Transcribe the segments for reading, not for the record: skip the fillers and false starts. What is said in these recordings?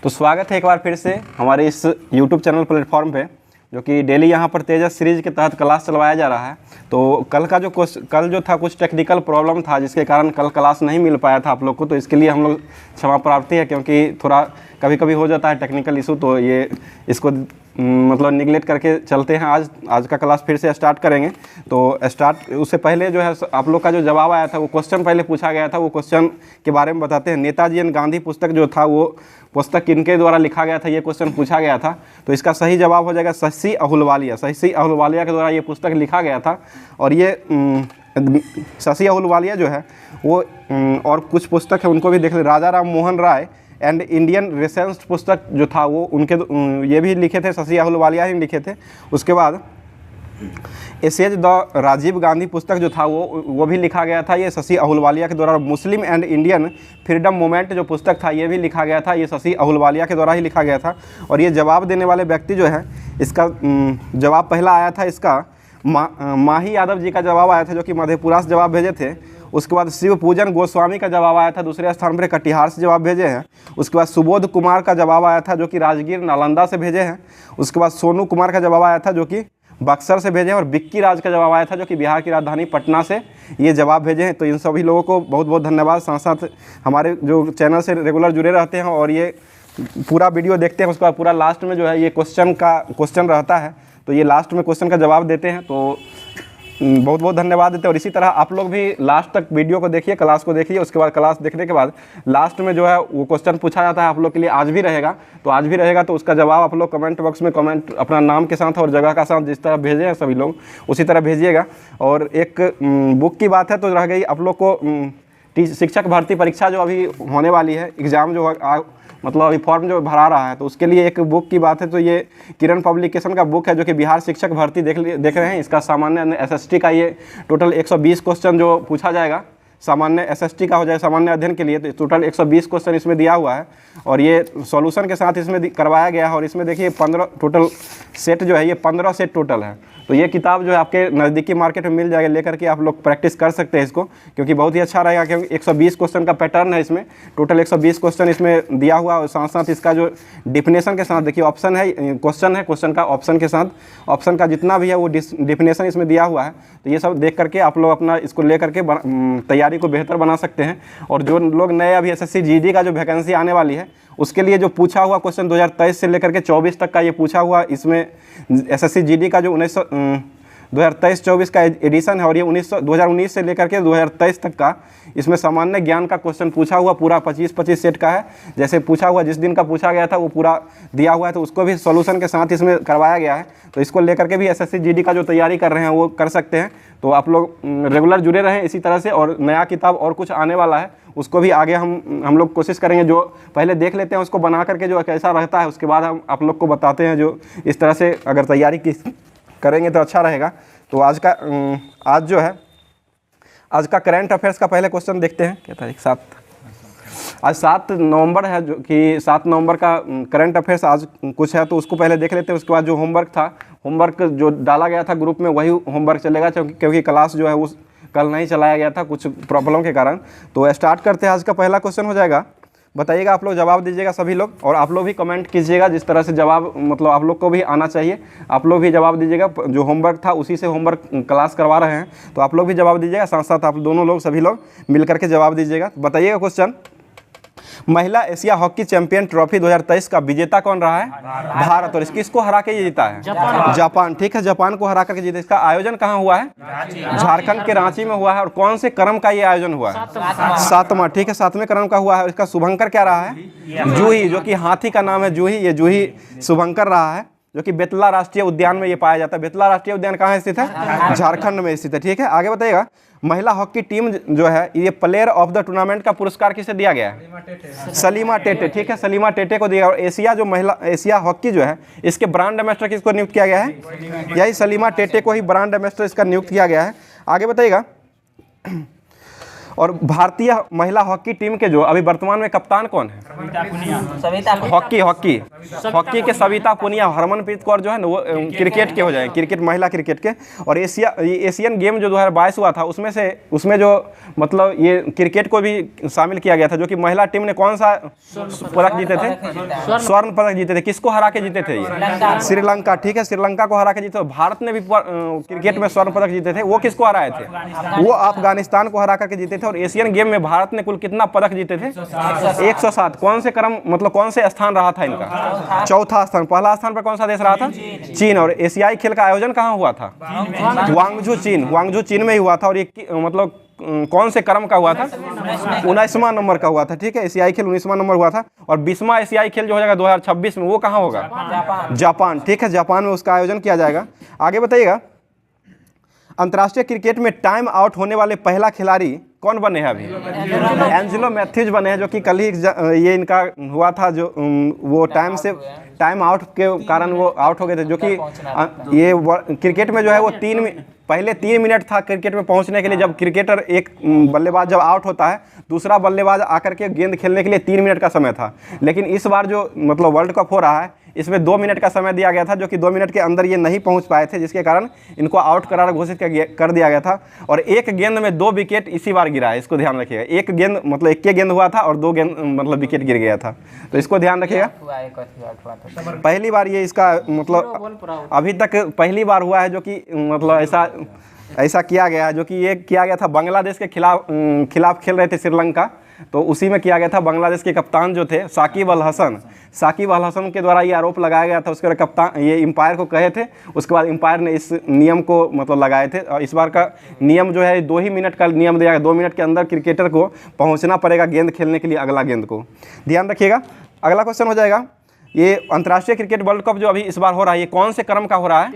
तो स्वागत है एक बार फिर से हमारे इस YouTube चैनल प्लेटफॉर्म पे, जो कि डेली यहाँ पर तेजस सीरीज के तहत क्लास चलवाया जा रहा है। तो कल जो था कुछ टेक्निकल प्रॉब्लम था, जिसके कारण कल क्लास नहीं मिल पाया था आप लोग को। तो इसके लिए हम लोग क्षमा प्रार्थी है, क्योंकि थोड़ा कभी कभी हो जाता है टेक्निकल इशू। तो ये इसको मतलब निगलेक्ट करके चलते हैं। आज का क्लास फिर से स्टार्ट करेंगे। तो उससे पहले जो है आप लोग का जो जवाब आया था, वो क्वेश्चन पहले पूछा गया था, वो क्वेश्चन के बारे में बताते हैं। नेताजी एंड गांधी पुस्तक जो था, वो पुस्तक किनके द्वारा लिखा गया था, ये क्वेश्चन पूछा गया था। तो इसका सही जवाब हो जाएगा शशि अहुलवालिया। शशि अहुलवालिया के द्वारा ये पुस्तक लिखा गया था। और ये शशि अहुलवालिया जो है वो और कुछ पुस्तक है उनको भी देख ले। राजा राम मोहन राय एंड इंडियन रेसेंस पुस्तक जो था वो उनके ये भी लिखे थे, शशि अहुलवालिया ही लिखे थे। उसके बाद एसेज द राजीव गांधी पुस्तक जो था वो भी लिखा गया था, ये शशि अहुलवालिया के द्वारा। Muslim and Indian freedom movement जो पुस्तक था, ये भी लिखा गया था, ये शशि अहुलवालिया के द्वारा ही लिखा गया था। और ये जवाब देने वाले व्यक्ति जो है, इसका जवाब पहला आया था, इसका माही यादव जी का जवाब आया था, जो कि मधेपुरा से जवाब भेजे थे। उसके बाद शिव पूजन गोस्वामी का जवाब आया था, दूसरे स्थान पर कटिहार से जवाब भेजे हैं। उसके बाद सुबोध कुमार का जवाब आया था, जो कि राजगीर नालंदा से भेजे हैं। उसके बाद सोनू कुमार का जवाब आया था, जो कि बक्सर से भेजे हैं। और बिक्की राज का जवाब आया था, जो कि बिहार की राजधानी पटना से ये जवाब भेजे हैं। तो इन सभी लोगों को बहुत बहुत धन्यवाद। साथ साथ हमारे जो चैनल से रेगुलर जुड़े रहते हैं और ये पूरा वीडियो देखते हैं। उसके बाद पूरा लास्ट में जो है ये क्वेश्चन रहता है, तो ये लास्ट में क्वेश्चन का जवाब देते हैं। तो बहुत बहुत धन्यवाद देते हैं। और इसी तरह आप लोग भी लास्ट तक वीडियो को देखिए, क्लास को देखिए। उसके बाद क्लास देखने के बाद लास्ट में जो है वो क्वेश्चन पूछा जाता है आप लोग के लिए। आज भी रहेगा, तो उसका जवाब आप लोग कमेंट बॉक्स में कमेंट अपना नाम के साथ और जगह का साथ जिस तरह भेजे हैं सभी लोग उसी तरह भेजिएगा। और एक बुक की बात है तो रह गई, आप लोग को शिक्षक भर्ती परीक्षा जो अभी होने वाली है, एग्ज़ाम जो मतलब अभी फॉर्म जो भरा रहा है, तो उसके लिए एक बुक की बात है। तो ये किरण पब्लिकेशन का बुक है, जो कि बिहार शिक्षक भर्ती देख रहे हैं। इसका सामान्य एसएसटी का ये टोटल 120 क्वेश्चन जो पूछा जाएगा, सामान्य एसएसटी का हो जाए सामान्य अध्ययन के लिए। तो टोटल 120 क्वेश्चन इसमें दिया हुआ है और ये सॉल्यूशन के साथ इसमें करवाया गया है। और इसमें देखिए 15 टोटल सेट जो है, ये 15 सेट टोटल है। तो ये किताब जो है आपके नज़दीकी मार्केट में मिल जाएगा, लेकर के आप लोग प्रैक्टिस कर सकते हैं इसको, क्योंकि बहुत ही अच्छा रहेगा। क्योंकि 120 क्वेश्चन का पैटर्न है इसमें, टोटल 120 क्वेश्चन इसमें दिया हुआ। और साथ साथ इसका जो डिफिनेशन के साथ देखिए ऑप्शन है, क्वेश्चन का ऑप्शन के साथ ऑप्शन का जितना भी है वो डिफिनेशन इसमें दिया हुआ है। तो ये सब देख करके आप लोग अपना इसको ले करके तैयारी को बेहतर बना सकते हैं। और जो लोग नए अभी एसएससी जीडी का जो वैकेंसी आने वाली है, उसके लिए जो पूछा हुआ क्वेश्चन 2023 से लेकर के 24 तक का ये पूछा हुआ, इसमें एसएससी जीडी का जो 2023-24 का एडिशन है। और ये 2019 से लेकर के 2023 तक का इसमें सामान्य ज्ञान का क्वेश्चन पूछा हुआ पूरा 25-25 सेट का है। जैसे पूछा हुआ जिस दिन का पूछा गया था वो पूरा दिया हुआ है, तो उसको भी सॉल्यूशन के साथ इसमें करवाया गया है। तो इसको लेकर के भी एसएससी जीडी का जो तैयारी कर रहे हैं वो कर सकते हैं। तो आप लोग रेगुलर जुड़े रहें इसी तरह से। और नया किताब और कुछ आने वाला है, उसको भी आगे हम लोग कोशिश करेंगे। जो पहले देख लेते हैं उसको बना करके जो कैसा रहता है, उसके बाद हम आप लोग को बताते हैं। जो इस तरह से अगर तैयारी करेंगे तो अच्छा रहेगा। तो आज का करंट अफेयर्स का पहले क्वेश्चन देखते हैं। क्या तारीख? 7 आज 7 नवंबर है, जो कि 7 नवंबर का करंट अफेयर्स आज कुछ है, तो उसको पहले देख लेते हैं। उसके बाद जो होमवर्क था, होमवर्क जो डाला गया था ग्रुप में, वही होमवर्क चलेगा, क्योंकि क्लास जो है वो कल नहीं चलाया गया था कुछ प्रॉब्लम के कारण। तो स्टार्ट करते हैं। आज का पहला क्वेश्चन हो जाएगा, बताइएगा, आप लोग जवाब दीजिएगा सभी लोग। और आप लोग भी कमेंट कीजिएगा जिस तरह से जवाब मतलब आप लोग को भी आना चाहिए। आप लोग भी जवाब दीजिएगा, जो होमवर्क था उसी से होमवर्क क्लास करवा रहे हैं, तो आप लोग भी जवाब दीजिएगा। साथ साथ आप दोनों लोग सभी लोग मिल करके जवाब दीजिएगा। बताइएगा क्वेश्चन, महिला एशिया हॉकी चैंपियन ट्रॉफी 2023 का विजेता कौन रहा है? भारत। और किसको हरा के ये जीता है? जापान। ठीक है, जापान को हरा करके जीता। इसका आयोजन कहाँ हुआ है? झारखंड के रांची में हुआ है। और कौन से क्रम का ये आयोजन हुआ है? 7वां। ठीक है, 7वें क्रम का हुआ है। इसका शुभंकर क्या रहा है? जूही, जो कि हाथी का नाम है जूही। ये जूही शुभंकर रहा है, जो कि बेतला राष्ट्रीय उद्यान में ये पाया जाता है। बेतला राष्ट्रीय उद्यान कहाँ स्थित है? झारखंड में स्थित है। ठीक है, आगे बताइएगा, महिला हॉकी टीम जो है ये प्लेयर ऑफ द टूर्नामेंट का पुरस्कार किसे दिया गया है? सलीमा टेटे। ठीक है, सलीमा टेटे को दिया। और एशिया हॉकी जो है इसके ब्रांड एम्बेसडर किसको नियुक्त किया गया है? यही सलीमा टेटे को ही ब्रांड एम्बेसडर इसका नियुक्त किया गया है। आगे बताइएगा, और भारतीय महिला हॉकी टीम के जो अभी वर्तमान में कप्तान कौन है? हॉकी के सविता पुनिया। हरमनप्रीत कौर जो है ना वो क्रिकेट के हो जाए, क्रिकेट महिला क्रिकेट के। और एशियन गेम जो 2022 हुआ था उसमें जो मतलब ये क्रिकेट को भी शामिल किया गया था, जो कि महिला टीम ने कौन सा पदक जीते थे? स्वर्ण पदक जीते थे। किसको हरा के जीते थे? ये श्रीलंका। ठीक है, श्रीलंका को हरा के जीते। भारत ने भी क्रिकेट में स्वर्ण पदक जीते थे। वो किसको हराए थे? वो अफगानिस्तान को हरा करके जीते थे। और एशियन गेम में भारत ने कुल कितना पदक जीते थे? 107। कौन से क्रम मतलब कौन से स्थान रहा था इनका? चौथा स्थान। पहला स्थान पर कौन सा देश रहा था? चीन। और एशियाई खेल का आयोजन कहाँ हुआ था? ग्वांगझू चीन में ही हुआ था। और ये मतलब कौन से क्रम का हुआ था? 19वां नंबर का हुआ था। ठीक है, एशियाई खेल 19वां नंबर हुआ था। और 20वां एशियाई खेल जो हो जाएगा 2026 में, वो कहाँ होगा? जापान। ठीक है, जापान में उसका आयोजन किया जाएगा। आगे बताइएगा, अंतर्राष्ट्रीय क्रिकेट में टाइम आउट होने वाले पहला खिलाड़ी कौन बने हैं अभी? एंजेलो मैथ्यूज बने हैं, जो कि कल ही ये इनका हुआ था, जो वो टाइम आउट के कारण वो आउट हो गए थे। जो कि ये क्रिकेट में जो है वो पहले 3 मिनट था क्रिकेट में पहुंचने के लिए। जब क्रिकेटर एक बल्लेबाज जब आउट होता है, दूसरा बल्लेबाज आकर के गेंद खेलने के लिए 3 मिनट का समय था। लेकिन इस बार जो मतलब वर्ल्ड कप हो रहा है, इसमें 2 मिनट का समय दिया गया था, जो कि 2 मिनट के अंदर ये नहीं पहुंच पाए थे, जिसके कारण इनको आउट करार घोषित कर दिया गया था। और एक गेंद में 2 विकेट इसी बार गिरा है, इसको ध्यान रखिएगा। एक गेंद मतलब एक गेंद हुआ था और 2 गेंद मतलब विकेट गिर गया था, तो इसको ध्यान रखिएगा। पहली बार ये इसका मतलब अभी तक पहली बार हुआ है जो कि मतलब ऐसा किया गया है, जो कि ये किया गया था बांग्लादेश के खिलाफ खेल रहे थे श्रीलंका, तो उसी में किया गया था। बांग्लादेश के कप्तान जो थे साकिब अल हसन के द्वारा ये आरोप लगाया गया था। उसके बाद कप्तान ये एम्पायर को कहे थे, उसके बाद एम्पायर ने इस नियम को मतलब लगाए थे। और इस बार का नियम जो है 2 ही मिनट का नियम दिया गया। 2 मिनट के अंदर क्रिकेटर को पहुंचना पड़ेगा गेंद खेलने के लिए, अगला गेंद को। ध्यान रखिएगा। अगला क्वेश्चन हो जाएगा, ये अंतर्राष्ट्रीय क्रिकेट वर्ल्ड कप जो अभी इस बार हो रहा है, ये कौन से क्रम का हो रहा है?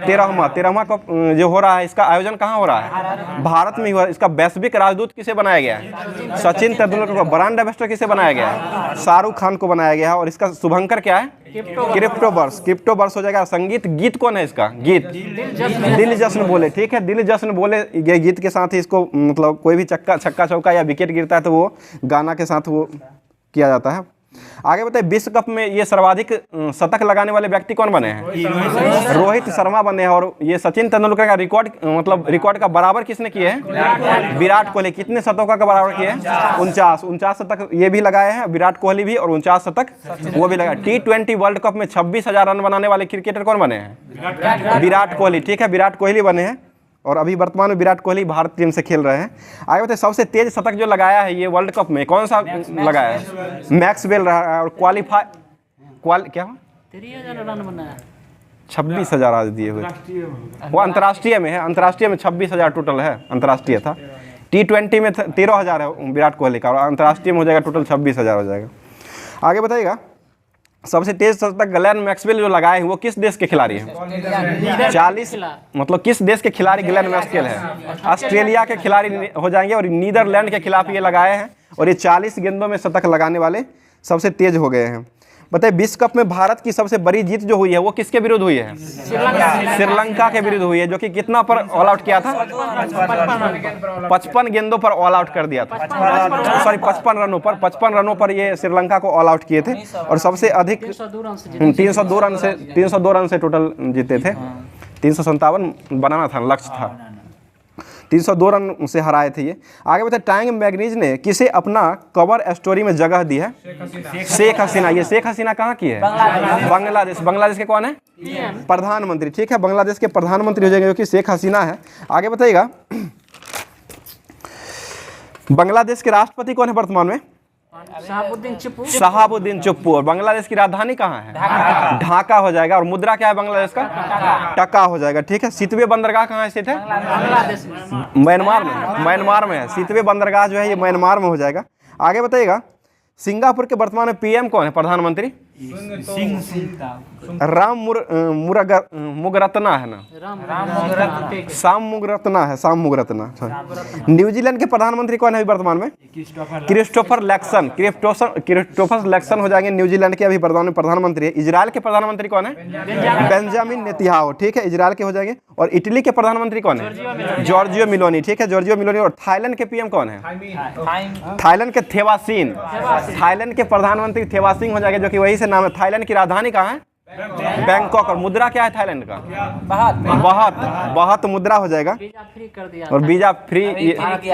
13वां कप जो हो रहा है, इसका आयोजन कहाँ हो रहा है? भारत में ही हो रहा है। इसका वैश्विक राजदूत किसे बनाया गया है? सचिन तेंदुलकर को। ब्रांड एम्बेसडर किसे बनाया गया है? शाहरुख खान को बनाया गया है। और इसका शुभंकर क्या है? क्रिप्टोवर्स हो जाएगा। संगीत गीत कौन है इसका? गीत दिल जश्न बोले। ठीक है, दिल जश्न बोले ये गीत के साथ ही इसको मतलब कोई भी छक्का चौका या विकेट गिरता है तो वो गाना के साथ वो किया जाता है। आगे बताइए, विश्व कप में ये सर्वाधिक शतक लगाने वाले व्यक्ति कौन बने हैं? रोहित शर्मा बने हैं। और ये सचिन तेंदुलकर का रिकॉर्ड का बराबर किसने किए हैं? विराट कोहली। कितने शतकों का बराबर किए हैं? 49 शतक ये भी लगाए हैं विराट कोहली भी, और 49 शतक वो भी लगाए। T20 वर्ल्ड कप में 26,000 रन बनाने वाले क्रिकेटर कौन बने हैं? विराट कोहली। ठीक है, विराट कोहली बने हैं। और अभी वर्तमान में विराट कोहली भारत टीम से खेल रहे हैं। आगे बताइए, सबसे तेज शतक जो लगाया है ये वर्ल्ड कप में कौन सा लगाया है? मैक्सवेल रहा है। और क्या हुआ? 26,000 आज दिए हुए। वो अंतर्राष्ट्रीय में है, अंतर्राष्ट्रीय में 26,000 टोटल है, अंतर्राष्ट्रीय था। T20 में 13,000 है विराट कोहली का, और अंतर्राष्ट्रीय में हो जाएगा टोटल 26,000 हो जाएगा। आगे बताइएगा, सबसे तेज शतक ग्लेन मैक्सवेल जो लगाए हैं वो किस देश के खिलाड़ी हैं? 40 मतलब किस देश के खिलाड़ी ग्लेन मैक्सवेल है? ऑस्ट्रेलिया के खिलाड़ी हो जाएंगे। और नीदरलैंड के खिलाफ ये लगाए हैं। और ये 40 गेंदों में शतक लगाने वाले सबसे तेज हो गए हैं। बताइए, विश्व कप में भारत की सबसे बड़ी जीत जो हुई है वो किसके विरुद्ध हुई है? श्रीलंका के विरुद्ध हुई है, जो कि कितना पर ऑल आउट किया था? 55 गेंदों पर ऑल आउट कर दिया था। सॉरी, 55 रनों पर ये श्रीलंका को ऑल आउट किए थे। और सबसे अधिक 302 रन से टोटल जीते थे। 357 बनाना था, लक्ष्य था। 302 रन से हराए थे ये। आगे बताए, टाइम मैगजीन ने किसे अपना कवर स्टोरी में जगह दी है? शेख हसीना। ये शेख हसीना कहाँ की है? बांग्लादेश के कौन है? प्रधानमंत्री। ठीक है, बांग्लादेश के प्रधानमंत्री हो जाएंगे, जो कि शेख हसीना है। आगे बताइएगा, बांग्लादेश के राष्ट्रपति कौन है वर्तमान में? शहाबुद्दीन चुप्पू। और बांग्लादेश की राजधानी कहाँ है? ढाका हो जाएगा। और मुद्रा क्या है बांग्लादेश का? टका हो जाएगा। ठीक है, सितवे बंदरगाह कहाँ स्थित है? म्यांमार में है। सितवे बंदरगाह जो है ये म्यांमार में हो जाएगा। आगे बताइएगा, सिंगापुर के वर्तमान में PM कौन है? प्रधानमंत्री राम मुगरत्ना है ना, साम मुगरत्ना है, साम मुगरत्ना। न्यूजीलैंड के प्रधानमंत्री कौन है अभी वर्तमान में? क्रिस्टोफर लैक्सन, क्रिस्टोफर लैक्सन हो जाएंगे न्यूजीलैंड के अभी वर्तमान में प्रधानमंत्री है। इजराइल के प्रधानमंत्री कौन है? बेंजामिन नेतन्याहू, ठीक है, इजराइल के हो जाएंगे। और इटली के प्रधानमंत्री कौन है? जॉर्जियो मेलोनी, ठीक है, जॉर्जियो मेलोनी। और थाईलैंड के पीएम कौन है? थाईलैंड के थेवासीन, थाईलैंड के प्रधानमंत्री थेवासिंग हो जाएंगे, जो कि वही से नाम है। थाईलैंड की राजधानी कहाँ है? बैंकॉक। और मुद्रा क्या है थाईलैंड का? बहुत मुद्रा हो जाएगा। और वीजा फ्री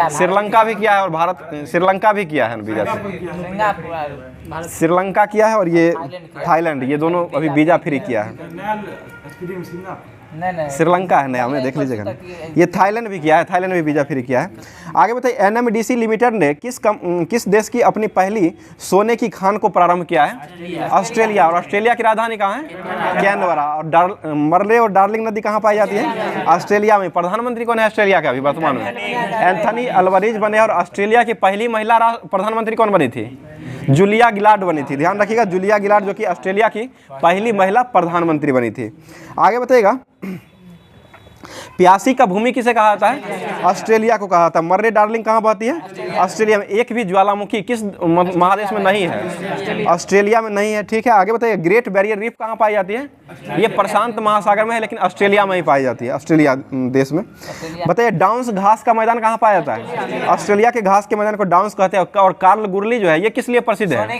श्रीलंका भी किया है, और भारत श्रीलंका भी किया है वीजा फ्री। श्रीलंका किया है और ये थाईलैंड, ये दोनों अभी वीजा फ्री किया है। श्रीलंका है नया में, देख लीजिएगा। ये थाईलैंड भी किया है, थाईलैंड भी वीजा फ्री किया है। आगे बताइए, एनएमडीसी लिमिटेड ने किस देश की अपनी पहली सोने की खान को प्रारंभ किया है? ऑस्ट्रेलिया। और ऑस्ट्रेलिया की राजधानी कहाँ है? कैनबरा। और मरले और डार्लिंग नदी कहाँ पाई जाती है? ऑस्ट्रेलिया में। प्रधानमंत्री कौन है ऑस्ट्रेलिया का अभी वर्तमान में? एंथनी अल्वारेज बने। और ऑस्ट्रेलिया की पहली महिला प्रधानमंत्री कौन बनी थी? जूलिया गिलार्ड बनी थी। ध्यान रखिएगा, जूलिया गिलार्ड जो कि ऑस्ट्रेलिया की पहली महिला प्रधानमंत्री बनी थी। आगे बताइएगा, प्यासी का भूमि किसे कहा जाता है? ऑस्ट्रेलिया को कहा जाता है। मर्रे डार्लिंग कहाँ बहती है? ऑस्ट्रेलिया में। एक भी ज्वालामुखी किस महादेश में नहीं है? ऑस्ट्रेलिया में नहीं है, ठीक है। आगे बताइए, ग्रेट बैरियर रीफ कहाँ पाई जाती है? ये प्रशांत महासागर में है, लेकिन ऑस्ट्रेलिया में ही पाई जाती है, ऑस्ट्रेलिया देश में। बताइए, डाउन्स घास का मैदान कहाँ पाया जाता है? ऑस्ट्रेलिया के घास के मैदान को डाउन्स कहते हैं। और कालगुरली जो है, ये किस लिए प्रसिद्ध है?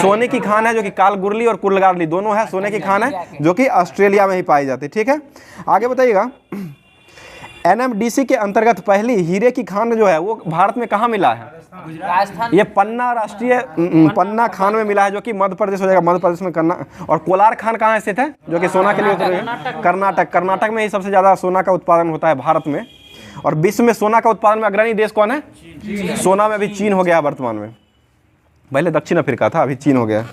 सोने की खान है, जो कि कालगुरली और कुलगारली दोनों है, सोने की खान है, जो कि ऑस्ट्रेलिया में ही पाई जाती है, ठीक है। आगे बताइएगा, एनएमडीसी के अंतर्गत पहली हीरे की खान जो है वो भारत में कहाँ मिला है? ये पन्ना राष्ट्रीय पन्ना खान में मिला है, जो कि मध्य प्रदेश हो जाएगा, मध्य प्रदेश में करना। और कोलार खान कहाँ स्थित है, जो कि सोना के लिए? कर्नाटक। कर्नाटक में ही सबसे ज़्यादा सोना का उत्पादन होता है भारत में। और विश्व में सोना का उत्पादन में अग्रणी देश कौन है? सोना में अभी चीन हो गया वर्तमान में, पहले दक्षिण अफ्रीका था, अभी चीन हो गया।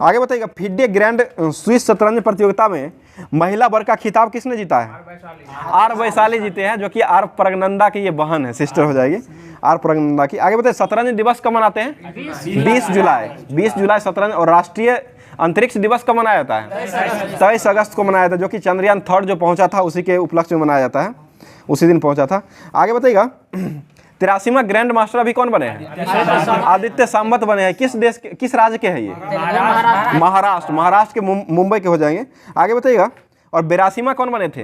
आगे बताइएगा, फिडे ग्रैंड स्विस शतरंज प्रतियोगिता में महिला वर्ग का खिताब किसने जीता है? आर वैशाली जीते हैं, जो कि आर प्रगनंदा की ये बहन है, सिस्टर हो जाएगी आर प्रगनंदा की। आगे बताइए, शतरंज दिवस कब मनाते हैं? 20 जुलाई। 20 जुलाई शतरंज। और राष्ट्रीय अंतरिक्ष दिवस कब मनाया जाता है? 23 अगस्त को मनाया जाता है, जो कि चंद्रयान 3 जो पहुंचा था उसी के उपलक्ष्य में मनाया जाता है, उसी दिन पहुंचा था। आगे बताइएगा, 83वां ग्रैंड मास्टर अभी कौन बने हैं? आदित्य सांवत बने हैं। किस देश के, किस राज्य के हैं ये? महाराष्ट्र। महाराष्ट्र के मुंबई के हो जाएंगे। आगे बताइएगा, और 82वां कौन बने थे?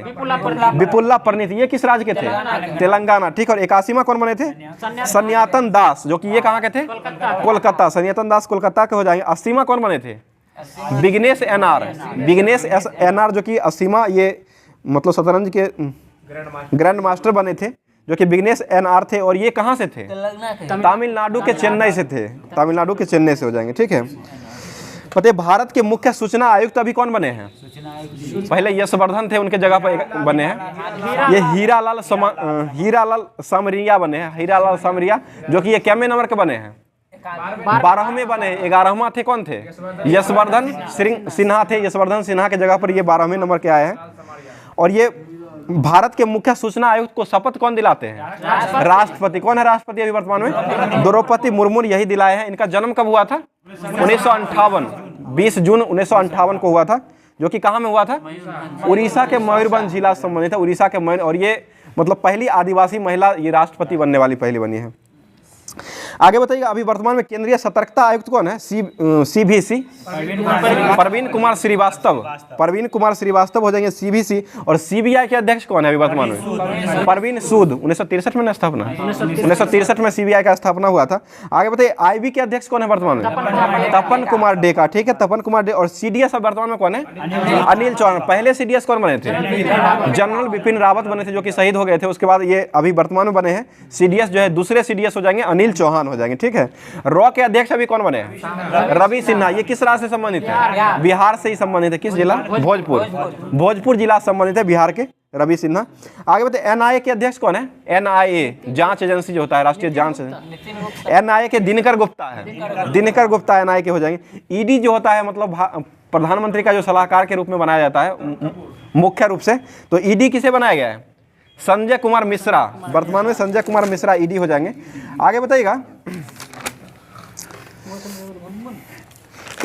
विपुल्ला परिणीत। ये किस राज्य के थे? तेलंगाना, ठीक। और 81वां कौन बने थे? सन्यातन दास, जो कि ये कहाँ के थे? कोलकाता। सन्यातन दास कोलकाता के हो जाएंगे। 80वां कौन बने थे? विघ्नेश एनआर। विघ्नेश एनआर, जो कि 80वां ये मतलब शतरंज के ग्रैंड मास्टर बने थे, जो कि विघ्नेश एनआर थे। और ये कहाँ से थे? तमिलनाडु के चेन्नई से थे, तमिलनाडु के चेन्नई से हो जाएंगे, ठीक है। बताइए, भारत के मुख्य सूचना आयुक्त अभी कौन बने हैं? पहले यशवर्धन थे, उनके जगह पर बने हैं। ये हीरालाल समरिया बने हैं, हीरालाल समरिया, जो कि ये कैमे नंबर के बने हैं? 12वें बने। 11वां थे कौन थे? यशवर्धन सिन्हा थे। यशवर्धन सिन्हा के जगह पर ये 12वें नंबर के आए हैं। और ये भारत के मुख्य सूचना आयुक्त को शपथ कौन दिलाते हैं? राष्ट्रपति। कौन है राष्ट्रपति अभी वर्तमान में? द्रौपदी मुर्मू यही दिलाए हैं। इनका जन्म कब हुआ था? 1958, 20 जून 1958 को हुआ था, जो कि कहाँ में हुआ था? उड़ीसा के मयूरभंज जिला से संबंधित है, उड़ीसा के और ये मतलब पहली आदिवासी महिला ये राष्ट्रपति बनने वाली पहली बनी है। आगे बताइएगा, अभी वर्तमान में केंद्रीय सतर्कता आयुक्त कौन है? सीबीसी, प्रवीण कुमार श्रीवास्तव। प्रवीण कुमार श्रीवास्तव हो जाएंगे सीबीसी। और सीबीआई के अध्यक्ष कौन है अभी वर्तमान में? परवीन सूद। 1963 में स्थापना, 1963 में सीबीआई का स्थापना हुआ था। आगे बताइए, आईबी के अध्यक्ष कौन है वर्तमान में? तपन कुमार डेका, ठीक है, तपन कुमार डे। और सीडीएस अब वर्तमान में कौन है? अनिल चौहान। पहले सीडीएस कौन बने थे? जनरल बिपिन रावत बने थे, जो कि शहीद हो गए थे। उसके बाद ये अभी वर्तमान में बने हैं सीडीएस, जो है दूसरे सीडीएस हो जाएंगे अनिल चौहान हो जाएंगे, ठीक है। रॉ के अध्यक्ष अभी कौन बने हैं? रवि सिन्हा। ये किस राज्य से संबंधित है? बिहार से ही संबंधित है। किस जिला? भोजपुर। भोजपुर जिला से संबंधित है, बिहार के रवि सिन्हा। आगे बताइए, एनआईए के अध्यक्ष कौन है? एनआईए जांच एजेंसी जो होता है, राष्ट्रीय जांच एनआईए के दिनकर गुप्ता है। दिनकर गुप्ता एनआईए के हो जाएंगे। ईडी जो होता है मतलब प्रधानमंत्री का जो सलाहकार के रूप में बनाया जाता है मुख्य रूप से, तो ईडी किसे बनाया गया है? संजय कुमार मिश्रा। वर्तमान में संजय कुमार मिश्रा ईडी हो जाएंगे। आगे बताइएगा,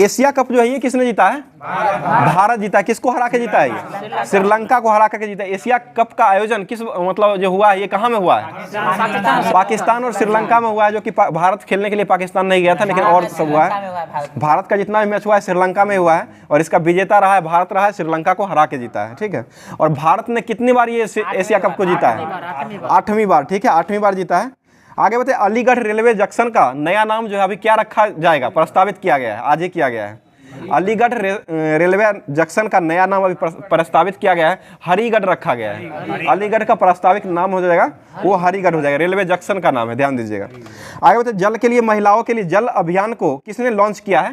एशिया कप जो है ये किसने जीता है? भारत जीता है। किसको हरा के जीता है? ये श्रीलंका को हरा करके जीता है। एशिया कप का आयोजन किस मतलब जो हुआ है ये कहाँ में हुआ है? पाकिस्तान और श्रीलंका में हुआ है, जो कि भारत खेलने के लिए पाकिस्तान नहीं गया था, लेकिन और सब हुआ है। भारत का जितना भी मैच हुआ है श्रीलंका में हुआ है, और इसका विजेता रहा है भारत रहा है, श्रीलंका को हरा के जीता है। ठीक है, और भारत ने कितनी बार ये एशिया कप को जीता है? 8वीं बार। ठीक है, 8वीं बार जीता है। आगे बताइए, अलीगढ़ रेलवे जंक्शन का नया नाम जो है अभी क्या रखा जाएगा? प्रस्तावित किया गया है, आज ही किया गया है। अलीगढ़ रेलवे जंक्शन का नया नाम अभी प्रस्तावित किया गया है, हरिगढ़ रखा गया है। अलीगढ़ का प्रस्तावित नाम हो जाएगा वो हरिगढ़ हो जाएगा, रेलवे जंक्शन का नाम है, ध्यान दीजिएगा। आगे बताइए, जल के लिए महिलाओं के लिए जल अभियान को किसने लॉन्च किया है?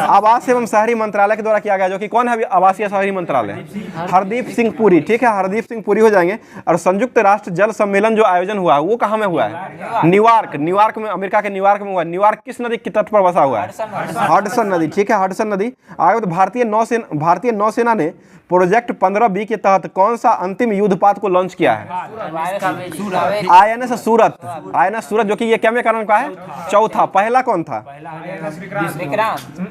आवास एवं शहरी मंत्रालय के द्वारा किया गया, जो कि कौन है अभी आवासीय शहरी मंत्रालय? हरदीप सिंह पुरी। ठीक है, हरदीप सिंह पुरी हो जाएंगे। और संयुक्त राष्ट्र जल सम्मेलन जो आयोजन हुआ है वो कहाँ में हुआ है? न्यूयॉर्क में, अमेरिका के न्यूयॉर्क में हुआ है। न्यूयॉर्क किस नदी के तट पर बसा हुआ है? हडसन नदी। ठीक है, हडसन नदी। आगे तो भारतीय नौसेना ने प्रोजेक्ट 15B के तहत कौन सा अंतिम युद्धपात को लॉन्च किया है? INS सूरत। INS सूरत, जो कि ये क्या में कारण का है? चौथा। पहला कौन था?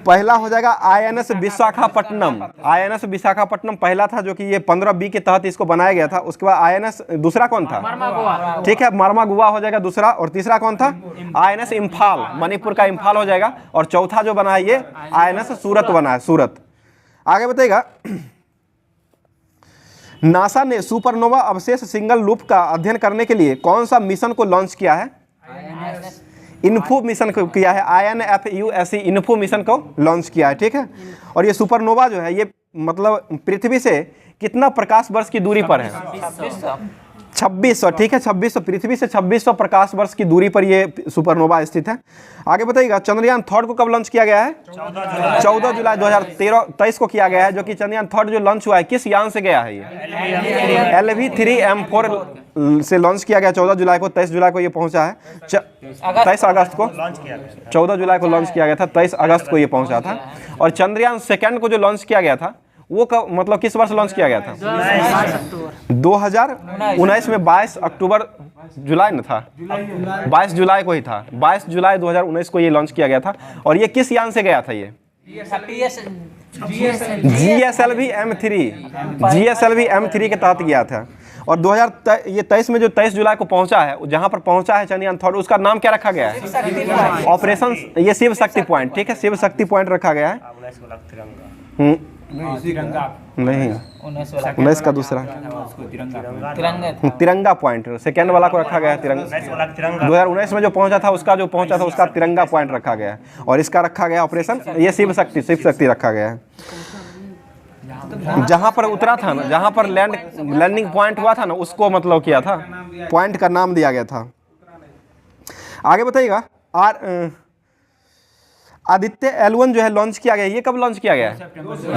पहला हो जाएगा INS विशाखापट्टनम। INS विशाखापट्टनम पहला था, जो कि ये 15B के तहत इसको बनाया गया था। उसके बाद INS दूसरा कौन था? ठीक है, मरमागुआ हो जाएगा दूसरा। और तीसरा कौन था? INS इम्फाल, मणिपुर का इम्फाल हो जाएगा। और चौथा जो बना है ये INS सूरत बना है, सूरत। आगे बताइएगा, नासा ने सुपरनोवा अवशेष सिंगल लूप का अध्ययन करने के लिए कौन सा मिशन को लॉन्च किया है? इन्फो मिशन को किया है। INFUSE इन्फो मिशन को लॉन्च किया है। ठीक है, और ये सुपरनोवा जो है ये मतलब पृथ्वी से कितना प्रकाश वर्ष की दूरी पर है? 2600। ठीक है, 2600, पृथ्वी से 2600 प्रकाश वर्ष की दूरी पर ये सुपरनोवा स्थित है। आगे बताइएगा, चंद्रयान 3 को कब लॉन्च किया गया है? 14 जुलाई 2023 को किया गया है। जो कि चंद्रयान 3 जो लॉन्च हुआ है किस यान से गया है? ये LV-3M4 से लॉन्च किया गया 14 जुलाई को। 23 जुलाई को ये पहुंचा है, 23 अगस्त को। 14 जुलाई को लॉन्च किया गया था, 23 अगस्त को ये पहुंचा था। और चंद्रयान 2 को जो लॉन्च किया गया था वो कब मतलब किस वर्ष लॉन्च किया गया था? 2019 में 22 अक्टूबर जुलाई न था, 22 जुलाई को ही था। 22 जुलाई 2019 को ये लॉन्च किया गया था। और ये किस यान से गया था? ये GSLV M3 के तहत गया था। और 2023 में जो 23 जुलाई को पहुंचा है, जहां पर पहुंचा है चंद्रयान 3, उसका नाम क्या रखा गया है? ऑपरेशन ये शिव शक्ति पॉइंट। ठीक है, शिव शक्ति पॉइंट रखा गया है। नहीं, 19 का दूसरा तिरंगा पॉइंट, सेकेंड वाला को रखा गया है तिरंगा। 2019 में जो पहुंचा था उसका तिरंगा पॉइंट रखा गया है। और इसका रखा गया ऑपरेशन ये शिव शक्ति रखा गया है। जहां पर उतरा था ना, जहां पर लैंडिंग पॉइंट हुआ था ना, उसको मतलब किया था, पॉइंट का नाम दिया गया था। आगे बताइएगा, आदित्य L1 जो है लॉन्च किया गया, ये कब लॉन्च किया गया है?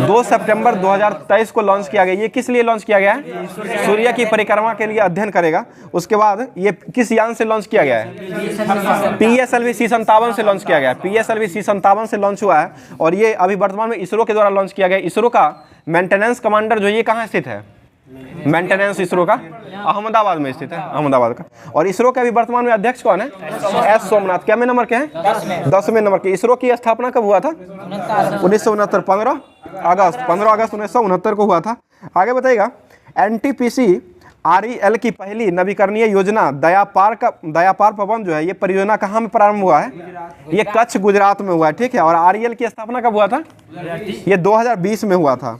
2 सितंबर 2023 को लॉन्च किया गया। ये किस लिए लॉन्च किया गया है? सूर्य की परिक्रमा के लिए अध्ययन करेगा। उसके बाद ये किस यान से लॉन्च किया गया है? PSLV C57 से लॉन्च किया गया है। PSLV C57 से लॉन्च हुआ है। और ये अभी वर्तमान में इसरो के द्वारा लॉन्च किया गया। इसरो का मेंटेनेंस कमांडर जो ये कहाँ स्थित है? मेंटेनेंस इसरो का अहमदाबाद में स्थित है, अहमदाबाद का। और इसरो के अभी वर्तमान में अध्यक्ष कौन है? S सोमनाथ। क्या में नंबर के हैं? 10वें नंबर के। इसरो की स्थापना कब हुआ था? 1969, 15 अगस्त 1969 को हुआ था। आगे बताइएगा, NTPC REL की पहली नवीकरणीय योजना दयापार पवन जो है ये परियोजना कहाँ में प्रारंभ हुआ है? ये कच्छ गुजरात में हुआ है। ठीक है, और REL की स्थापना कब हुआ था? ये 2020 में हुआ था।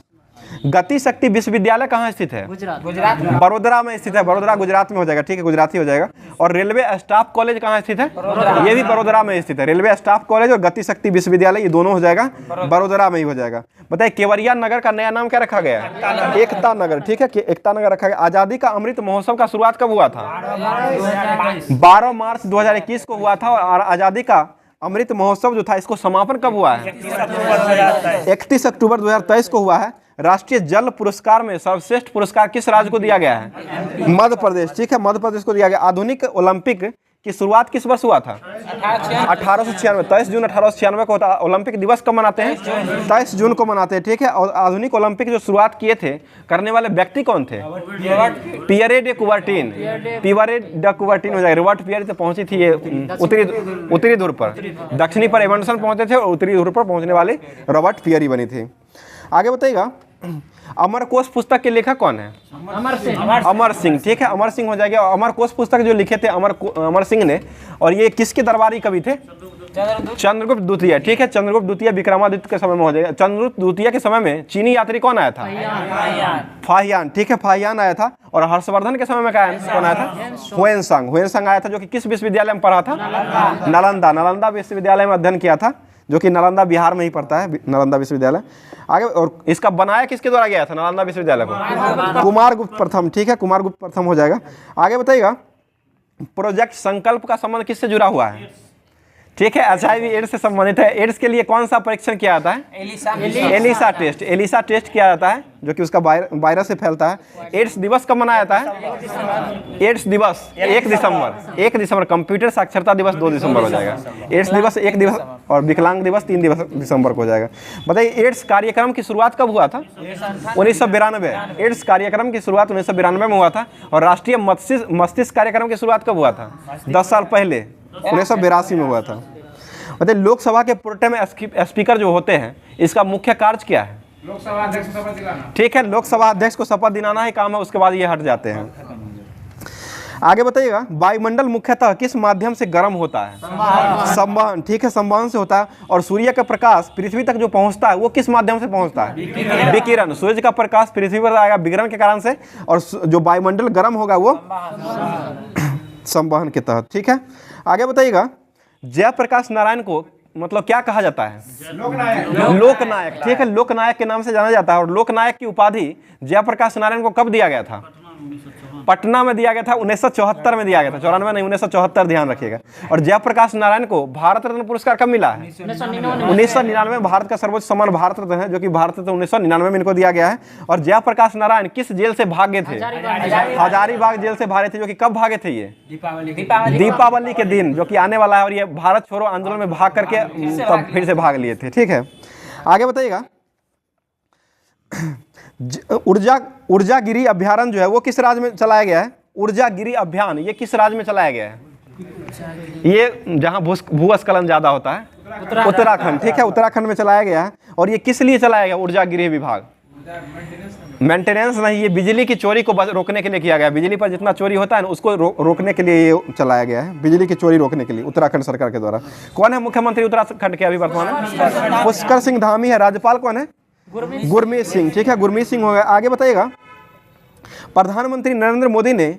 गति शक्ति विश्वविद्यालय कहाँ स्थित है? गुजरात में। बड़ोदरा में स्थित है। बड़ोदरा गुजरात में हो जाएगा। ठीक है, गुजराती हो जाएगा। और रेलवे स्टाफ कॉलेज कहाँ स्थित है? ये भी बड़ोदरा में स्थित है। रेलवे स्टाफ कॉलेज और गति शक्ति विश्वविद्यालय ये दोनों हो जाएगा बड़ोदरा में ही हो जाएगा। बताइए, केवड़िया नगर का नया नाम क्या रखा गया है? एकता नगर। ठीक है, एकता नगर रखा गया। आजादी का अमृत महोत्सव का शुरुआत कब हुआ था? 12 मार्च 2021 को हुआ था। और आजादी का अमृत महोत्सव जो था इसको समापन कब हुआ है? 31 अक्टूबर 2023 को हुआ है। राष्ट्रीय जल पुरस्कार में सर्वश्रेष्ठ पुरस्कार किस राज्य को दिया गया है? मध्य प्रदेश। ठीक है, मध्य प्रदेश को दिया गया। आधुनिक ओलंपिक की शुरुआत किस वर्ष हुआ था? 1896। 23 जून 1896 को होता। ओलंपिक दिवस कब मनाते हैं? 23 जून को मनाते हैं, ठीक है। और आधुनिक ओलंपिक जो शुरुआत किए थे, करने वाले व्यक्ति कौन थे? Pierre day Coubertin. Pierre day Coubertin हो जाएगा। रॉबर्ट पियरे से पहुंची थी ये उत्तरी ध्रुव पर, दक्षिणी पर एमंडसन पहुंचे थे और उत्तरी ध्रुव पर पहुंचने वाले रॉबर्ट पियरे बनी थी। आगे बताइएगा, अमरकोश पुस्तक के लेखक कौन है? अमर सिंह, ठीक है, अमर सिंह हो जाएगा। अमरकोश पुस्तक जो लिखे थे अमर सिंह ने, और ये किसके दरबारी कवि थे? चंद्रगुप्त द्वितीय, ठीक है। चंद्रगुप्त द्वितीय विक्रमादित्य के समय में हो जाएगा। चंद्रगुप्त द्वितीय के समय में चीनी यात्री कौन आया था? फाहियान, ठीक है, फाहियान आया था। और हर्षवर्धन के समय में कौन आया था? हुएनसांग आया था, जो कि किस विश्वविद्यालय में पढ़ा था? नालंदा विश्वविद्यालय में अध्ययन किया था, जो कि नालंदा बिहार में ही पड़ता है, नालंदा विश्वविद्यालय। आगे, और इसका बनाया किसके द्वारा गया था नालंदा विश्वविद्यालय को? कुमारगुप्त प्रथम, ठीक है, कुमारगुप्त प्रथम हो जाएगा। आगे बताइएगा, प्रोजेक्ट संकल्प का संबंध किससे जुड़ा हुआ है? ठीक है, एचआईवी एड्स से संबंधित है। एड्स के लिए कौन सा परीक्षण किया जाता है? Elisa test. एलिसा टेस्ट किया जाता है, जो कि उसका वायरस से फैलता है। एड्स दिवस कब मनाया जाता है? एड्स दिवस 1 दिसंबर। कंप्यूटर साक्षरता दिवस 2 दिसंबर हो जाएगा। एड्स दिवस 1 दिवस और विकलांग दिवस 3 दिसंबर को हो जाएगा। बताइए, एड्स कार्यक्रम की शुरुआत कब हुआ था? 1992। एड्स कार्यक्रम की शुरुआत 1992 में हुआ था। और राष्ट्रीय मस्तिष्क कार्यक्रम की शुरुआत कब हुआ था? 10 साल पहले, 1982 में हुआ था। बताइए, लोकसभा के प्रोटेम स्पीकर जो होते हैं, इसका मुख्य कार्य क्या है? लोकसभा अध्यक्ष को शपथ दिलाना, ठीक है। लोकसभा अध्यक्ष को शपथ दिलाना ही काम है, उसके बाद ये हट जाते हैं। आगे बताइएगा, वायुमंडल मुख्यतः किस माध्यम से गर्म होता है? संवहन, ठीक है, संवहन से होता है। और सूर्य का प्रकाश पृथ्वी तक जो पहुंचता है, वो किस माध्यम से पहुंचता है? विकिरण। सूर्य का प्रकाश पृथ्वी पर आएगा विकिरण के कारण से, और जो वायुमंडल गर्म होगा वो संवहन के तहत, ठीक है। आगे बताइएगा, जयप्रकाश नारायण को मतलब क्या कहा जाता है? लोकनायक, ठीक है, लोकनायक के नाम से जाना जाता है। और लोकनायक की उपाधि जयप्रकाश नारायण को कब दिया गया था? पटना में दिया गया था, 1974 में दिया गया था, 94 नहीं, 1974, ध्यान रखिएगा। और जयप्रकाश नारायण को भारत रत्न पुरस्कार कब मिला है? 1999 में। भारत का सर्वोच्च सम्मान भारत रत्न है, जो कि भारत रत्न 1999 में इनको दिया गया है। और जयप्रकाश नारायण किस जेल से भागे थे? हजारीबाग जेल से भागे थे, जो कि कब भागे थे? ये दीपावली के दिन, जो कि आने वाला है। और ये भारत छोड़ो आंदोलन में भाग करके तब फिर से भाग लिए थे, ठीक है। आगे बताइएगा, ऊर्जागिरी अभ्यारण्य जो है वो किस राज्य में चलाया गया है? ऊर्जागिरी अभियान ये किस राज्य में चलाया गया है? ये जहाँ भूस्खलन ज्यादा होता है, उत्तराखंड, ठीक है, उत्तराखंड में चलाया गया है। और ये किस लिए चलाया गया ऊर्जागिरी विभाग? मेंटेनेंस नहीं, ये बिजली की चोरी को रोकने के लिए किया गया। बिजली पर जितना चोरी होता है ना, उसको रोकने के लिए ये चलाया गया है, बिजली की चोरी रोकने के लिए, उत्तराखंड सरकार के द्वारा। कौन है मुख्यमंत्री उत्तराखंड के अभी वर्तमान में? पुष्कर सिंह धामी है। राज्यपाल कौन है? गुरमीत सिंह, ठीक है, गुरमीत सिंह हो गया। आगे बताइएगा, प्रधानमंत्री नरेंद्र मोदी ने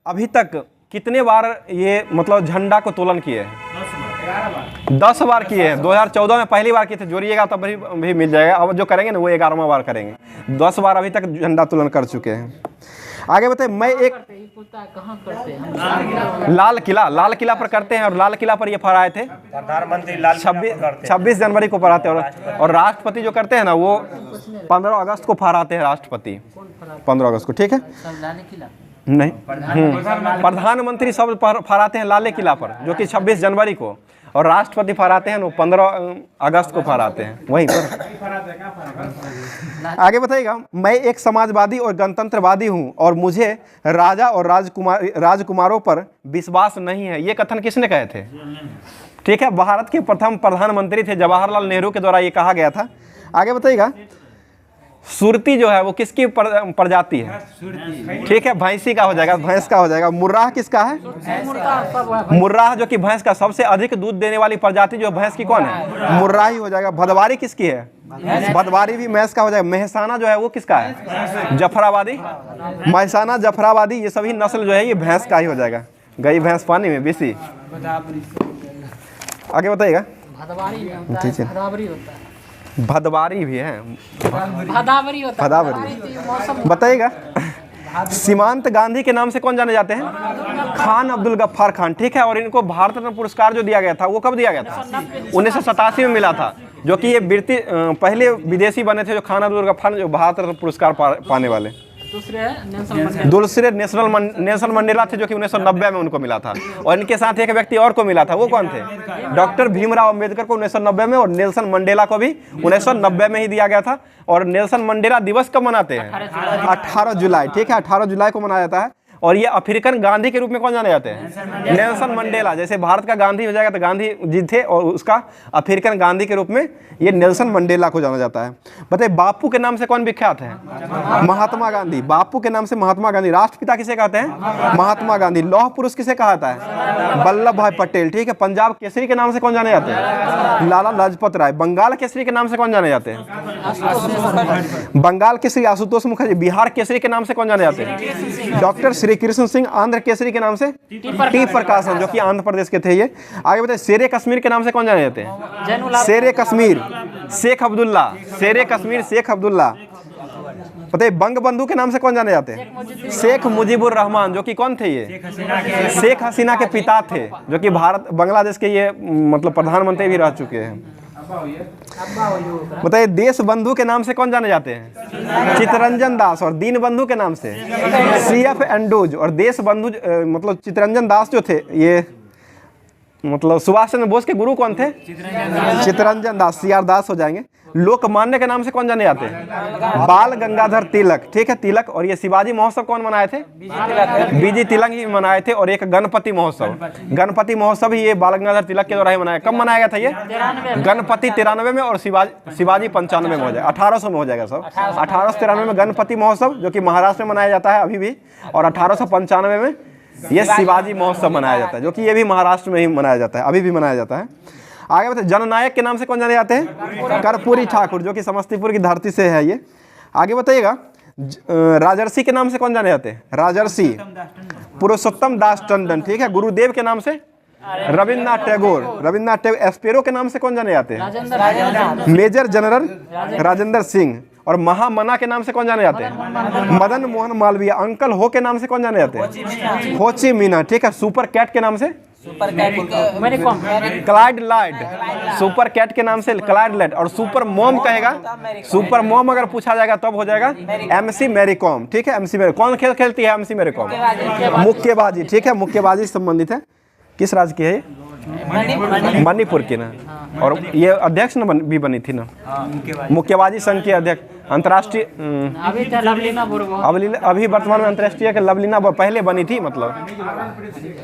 अभी तक कितने बार ये मतलब झंडा को तोलन किए हैं? 10 बार किए हैं। 2014 में पहली बार किए थे, जोड़िएगा तब भी मिल जाएगा। अब जो करेंगे ना वो 11वां बार करेंगे। 10 बार अभी तक झंडा तोलन कर चुके हैं। आगे बताइए, मैं एक लाल किला पर करते हैं। और लाल किला पर ये फहराए थे प्रधानमंत्री 26 जनवरी को फहराते हैं। और राष्ट्रपति जो करते हैं ना, वो 15 अगस्त को फहराते हैं राष्ट्रपति, 15 अगस्त को, ठीक है। नहीं, प्रधानमंत्री सब फहराते हैं लाल किला पर, जो कि 26 जनवरी को। और राष्ट्रपति फहराते हैं वो 15 अगस्त को फहराते हैं वहीं पर। आगे बताइएगा, मैं एक समाजवादी और गणतंत्रवादी हूं और मुझे राजा और राजकुमारों पर विश्वास नहीं है। ये कथन किसने कहे थे? ठीक है, भारत के प्रथम प्रधानमंत्री थे जवाहरलाल नेहरू के द्वारा ये कहा गया था। आगे बताइएगा, सुरती जो है वो किसकी प्रजाति है? ठीक है, भैंसी का हो जाएगा, भैंस का हो जाएगा। मुर्राह किसका है? मुर्राह जो कि भैंस का सबसे अधिक दूध देने वाली प्रजाति जो भैंस की कौन है? मुर्राह ही हो जाएगा। भदवारी किसकी है? भदवारी भी भैंस का हो जाएगा। मेहसाना जो है वो किसका है? जफराबादी, मेहसाना, जफराबादी, ये सभी नस्ल जो है ये भैंस का ही हो जाएगा। गई भैंस पानी में बेसी। आगे बताइएगा, भदवारी भी है, भदावरी। बताइएगा, सीमांत गांधी के नाम से कौन जाने जाते हैं? खान अब्दुल गफ्फार खान, ठीक है। और इनको भारत रत्न पुरस्कार जो दिया गया था वो कब दिया गया था? 1987 में मिला था, जो कि ये पहले विदेशी बने थे जो खान अब्दुल गफ्फार जो भारत रत्न पुरस्कार पाने वाले। दूसरे नेल्सन मंडेला थे जो कि 1990 में उनको मिला था, और इनके साथ एक व्यक्ति और को मिला था। वो कौन थे? डॉक्टर भीमराव अंबेडकर को 1990 में, और नेल्सन मंडेला को भी 1990 में ही दिया गया था। और नेल्सन मंडेला दिवस कब मनाते हैं? 18 जुलाई, ठीक है, 18 जुलाई को मनाया जाता है। और ये अफ्रीकन गांधी के रूप में कौन जाने जाते हैं? Nelson Mandela. जैसे भारत का गांधी हो जाएगा तो गांधी जी थे, और उसका अफ्रीकन गांधी के रूप में ये नेल्सन मंडेला को जाना जाता है। बताइए बापू के नाम से कौन विख्यात है? महात्मा गांधी। बापू के नाम से महात्मा गांधी। राष्ट्रपिता किसे कहते हैं? महात्मा गांधी। लौह पुरुष किसे कहा जाता है? वल्लभ भाई पटेल, ठीक है। पंजाब केसरी के नाम से कौन जाने जाते हैं? लाला लाजपत राय। बंगाल केसरी के नाम से कौन जाने जाते हैं? बंगाल केसरी आशुतोष मुखर्जी। बिहार केसरी के नाम से कौन जाने जाते हैं? डॉक्टर श्री कृष्ण सिंह। आंध्र केसरी के नाम से टी प्रकाशन, जो कि आंध्र प्रदेश के थे ये। आगे बताइए शेरे कश्मीर के नाम से कौन जाने जाते हैं? शेरे कश्मीर शेख अब्दुल्ला। शेरे कश्मीर शेख अब्दुल्ला। बताइए बंग बंधु के नाम से कौन जाने जाते हैं? शेख मुजीबुर रहमान, जो कि कौन थे? ये शेख हसीना के पिता थे, जो कि भारत बांग्लादेश के ये मतलब प्रधानमंत्री भी रह चुके हैं। बताइए देश बंधु के नाम से कौन जाने जाते हैं? चित्तरंजन दास। और दीन बंधु के नाम से CF एंडोज। और देश बंधु मतलब चित्तरंजन दास जो थे, ये मतलब सुभाष चंद्र बोस के गुरु कौन थे? चित्तरंजन दास, CR दास हो जाएंगे। लोकमान्य के नाम से कौन जाने जाते हैं? बाल गंगाधर तिलक, ठीक है, तिलक। और ये शिवाजी महोत्सव कौन मनाए थे? बीजी तिलक ही मनाए थे। और एक गणपति महोत्सव, गणपति महोत्सव ही ये बाल गंगाधर तिलक के द्वारा ही मनाया। कब मनाया गया था ये? गणपति 93 में, और शिवाजी 95 में हो जाएगा, 1800 में हो जाएगा सब। 1893 में गणपति महोत्सव, जो कि महाराष्ट्र में मनाया जाता है अभी भी, और 1895 में ये शिवाजी महोत्सव मनाया जाता है, जो कि ये भी महाराष्ट्र में ही मनाया जाता है, अभी भी मनाया जाता है। आगे बताइए जननायक के नाम से कौन जाने जाते हैं? कर्पूरी ठाकुर, जो कि समस्तीपुर की धरती से है ये। आगे बताइएगा राजर्षि के नाम से कौन जाने जाते हैं? राजर्षि पुरुषोत्तम दास टंडन, ठीक है। गुरुदेव के नाम से रविन्द्रनाथ टैगोर। रविन्द्रनाथ टैगोर। एस्पेरो के नाम से कौन जाने जाते हैं? Major general Rajendra Singh. और महामना के नाम से कौन जाने जाते हैं? मदन मोहन मालवीय। अंकल हो के नाम से कौन जाने जाते हैं? हो ची मिन्ह, ठीक है। सुपर कैट के नाम से क्लाइड लाइड। सुपर कैट के नाम से क्लाइड लाइड। और सुपर मॉम कहेगा, सुपर मॉम अगर पूछा जाएगा तब हो जाएगा MC मैरी कॉम, ठीक है। MC मैरी कौन खेल खेलती है? MC मैरी कॉम मुक्केबाजी, ठीक है, मुक्केबाजी से संबंधित है। किस राज्य की है? मणिपुर की ना। और ये अध्यक्ष न भी बनी थी ना, मुक्केबाजी संघ की अध्यक्ष। अंतर्राष्ट्रीय अभी वर्तमान में अंतर्राष्ट्रीय के लवलीना पहले बनी थी, मतलब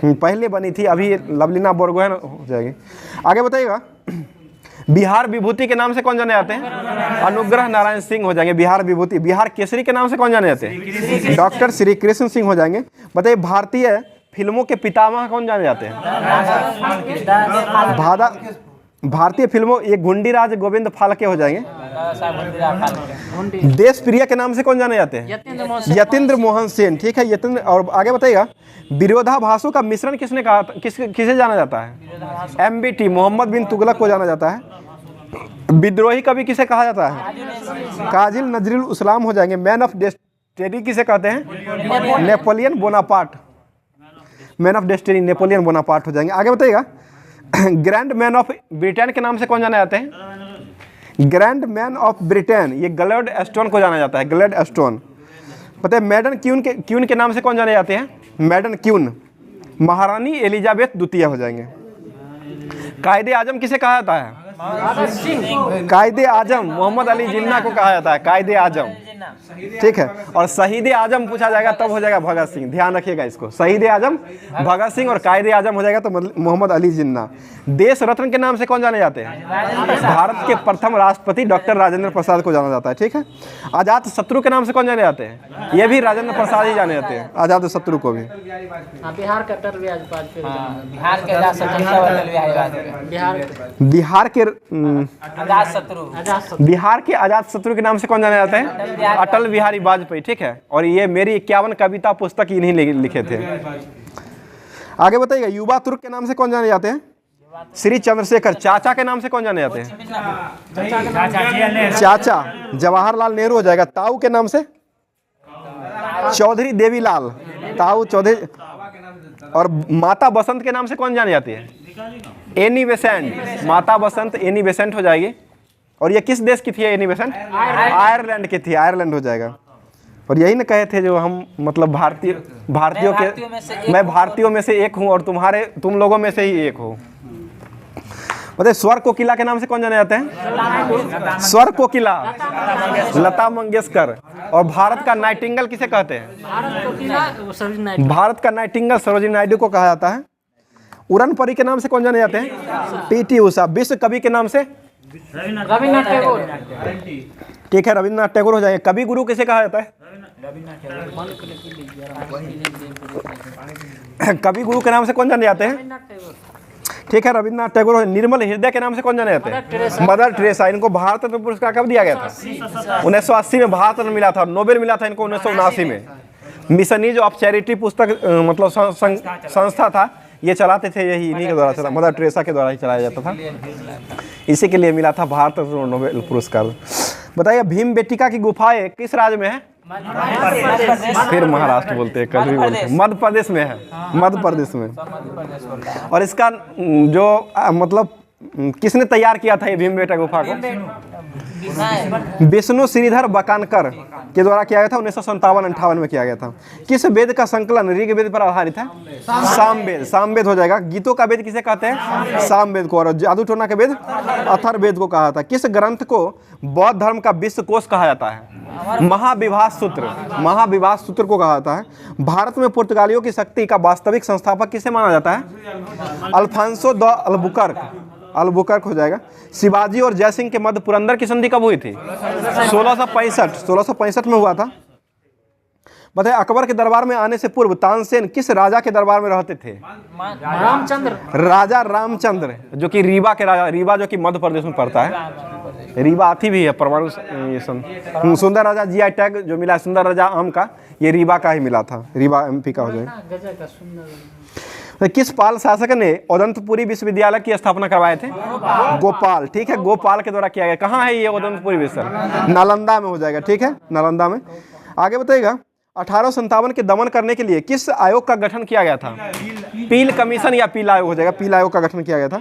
पहले बनी थी, अभी लवलीना बोरगोहेन हो जाएगी। आगे बताइएगा बिहार विभूति के नाम से कौन जाने जाते हैं? अनुग्रह नारायण सिंह हो जाएंगे बिहार विभूति। बिहार केसरी के नाम से कौन जाने जाते हैं? डॉक्टर श्री कृष्ण सिंह हो जाएंगे। बताइए भारतीय फिल्मों के पितामह कौन जाने जाते हैं? भारतीय फिल्मों ये गुंडीराज गोविंद फाल्के हो जाएंगे। देश प्रिय के नाम से कौन जाने जाते हैं? यतीन्द्र मोहन सेन, ठीक है, यतीन्द्र। और आगे बताइएगा विरोधाभासों का मिश्रण किसने कहा? किसे जाना जाता है? MBT मोहम्मद बिन तुगलक को जाना जाता है। विद्रोही कवि किसे कहा जाता है? काजिल नजरुल इस्लाम हो जाएंगे। मैन ऑफ डेस्टिनी किसे कहते हैं? Napoleon Bonaparte. Man of destiny Napoleon Bonaparte हो जाएंगे। आगे बताइएगा ग्रैंड मैन ऑफ ब्रिटेन के नाम से कौन जाने जाते हैं? ग्रैंड मैन ऑफ ब्रिटेन ये ग्लैड एस्टोन को जाना जाता है। Glad Aston. पता है मैडन क्यून के नाम से कौन जाने जाते हैं? मैडन क्यून महारानी एलिजाबेथ द्वितीय हो जाएंगे। कायदे आजम किसे कहा जाता है? कायदे आजम मोहम्मद अली जिन्ना को कहा जाता है, कायदे आजम, ठीक है। और शहीद आजम पूछा जाएगा तब हो जाएगा भगत सिंह, ध्यान रखिएगा इसको। शहीद आजम भगत सिंह और कायदे आजम हो जाएगा तो मोहम्मद अली जिन्ना। देश रत्न के नाम से कौन जाने जाते हैं? भारत के प्रथम राष्ट्रपति डॉक्टर राजेंद्र प्रसाद को जाना जाता है, ठीक है। अजात शत्रु के नाम से कौन जाने जाते हैं? ये भी राजेंद्र प्रसाद ही जाने जाते हैं, अजात शत्रु को भी। बिहार के अटल बिहार के अजात शत्रु के नाम से कौन जाने जाते हैं? अटल बिहारी वाजपेयी, ठीक है। और ये मेरी 51 कविता पुस्तक इन्हीं लिखे थे। आगे बताइएगा युवा तुर्क के नाम से कौन जाने जाते हैं? श्री चंद्रशेखर। चाचा के नाम से कौन जाने जाते हैं? चाचा जवाहरलाल नेहरू हो जाएगा। ताऊ के नाम से चौधरी देवीलाल, ताऊ चौधरी। और माता बसंत के नाम से कौन जाने जाती है? Annie Besant. माता बसंत एनी बेसेंट हो जाएगी। और ये किस देश की थी एनी बेसेंट? आयरलैंड की थी, आयरलैंड हो जाएगा। और यही ना कहे थे जो हम मतलब भारतीयों मैं भारतीयों में से एक हूँ और तुम लोगों में से ही एक हो। बताइए स्वर कोकिला के नाम से कौन जाने जाते हैं? स्वर कोकिला लता मंगेशकर। और भारत का नाइटिंगेल किसे कहते हैं? भारत का नाइटिंगेल सरोजिनी नायडू को कहा जाता है। उड़न परी के नाम से कौन जाने जाते हैं? पीटी उषा। विश्व कवि के नाम से? रविन्द्रनाथ टैगोर। ठीक है, रविन्द्रनाथ टैगोर हो जाएंगे। कवि गुरु किसे कहा जाता है? कवि गुरु के नाम से कौन जाने जाते हैं? ठीक है, रविन्द्रनाथ टैगोर। निर्मल हृदय के नाम से कौन जाने जाते हैं? Mother Teresa. इनको भारत रत्न पुरस्कार कब दिया गया था? 1980 में भारत रत्न मिला था। और नोबेल मिला था इनको 1979 में। मिशनीज ऑफ चैरिटी पुस्तक मतलब संस्था था, ये चलाते थे, यही इन्हीं के द्वारा चला, मदर टेरेसा के द्वारा ही चलाया जाता था। इसी के लिए मिला था भारत रत्न नोबेल पुरस्कार। बताइए भीमबेटका की गुफाएं किस राज्य में है? फिर महाराष्ट्र बोलते हैं, कभी बोलते हैं मध्य प्रदेश में है, मध्य प्रदेश में। और इसका जो मतलब किसने तैयार किया था ये भीमबेटका गुफा को? विष्णु श्रीधर बकानकर के द्वारा किया गया था। 1957-58 में किया गया था। किस वेद का संकलन ऋग्वेद पर आधारित है? सामवेद। सामवेद हो जाएगा। गीतों का वेद किसे कहते हैं? सामवेद को। और जादू टोना का वेद अथर्ववेद को कहा था। किस ग्रंथ को बौद्ध धर्म का विश्व कोश कहा जाता है? महाविवाह सूत्र। महाविवाह सूत्र को कहा जाता है। भारत में पुर्तगालियों की शक्ति का वास्तविक संस्थापक किसे माना जाता है? अल्फांसो द अल्बुकर्क हो जाएगा। शिवाजी और जयसिंह के मध्य पुरंदर की संधि कब हुई थी? 1665 में हुआ था। बताइए अकबर के दरबार में आने से पूर्व तानसेन किस राजा के दरबार में रहते थे? रामचंद्र। राजा रामचंद्र, जो कि रीवा के राजा, रीवा जो कि मध्य प्रदेश में पड़ता है। रीवा आती भी है परमाणु सुंदर राजा जीआई टैग जो मिला सुंदर राजा आम का, ये रीवा का ही मिला था। रीवा एमपी का हो जाएगा। किस पाल शासक ने उदंतपुरी विश्वविद्यालय की स्थापना करवाए थे? गोपाल। ठीक है, गोपाल के द्वारा किया गया। कहाँ है ये उदंतपुरी विश्वविद्यालय? नालंदा में हो जाएगा। ठीक है, नालंदा में। आगे बताइएगा 1857 के दमन करने के लिए किस आयोग का गठन किया गया था? पील कमीशन या पील आयोग हो जाएगा। पील आयोग का गठन किया गया था।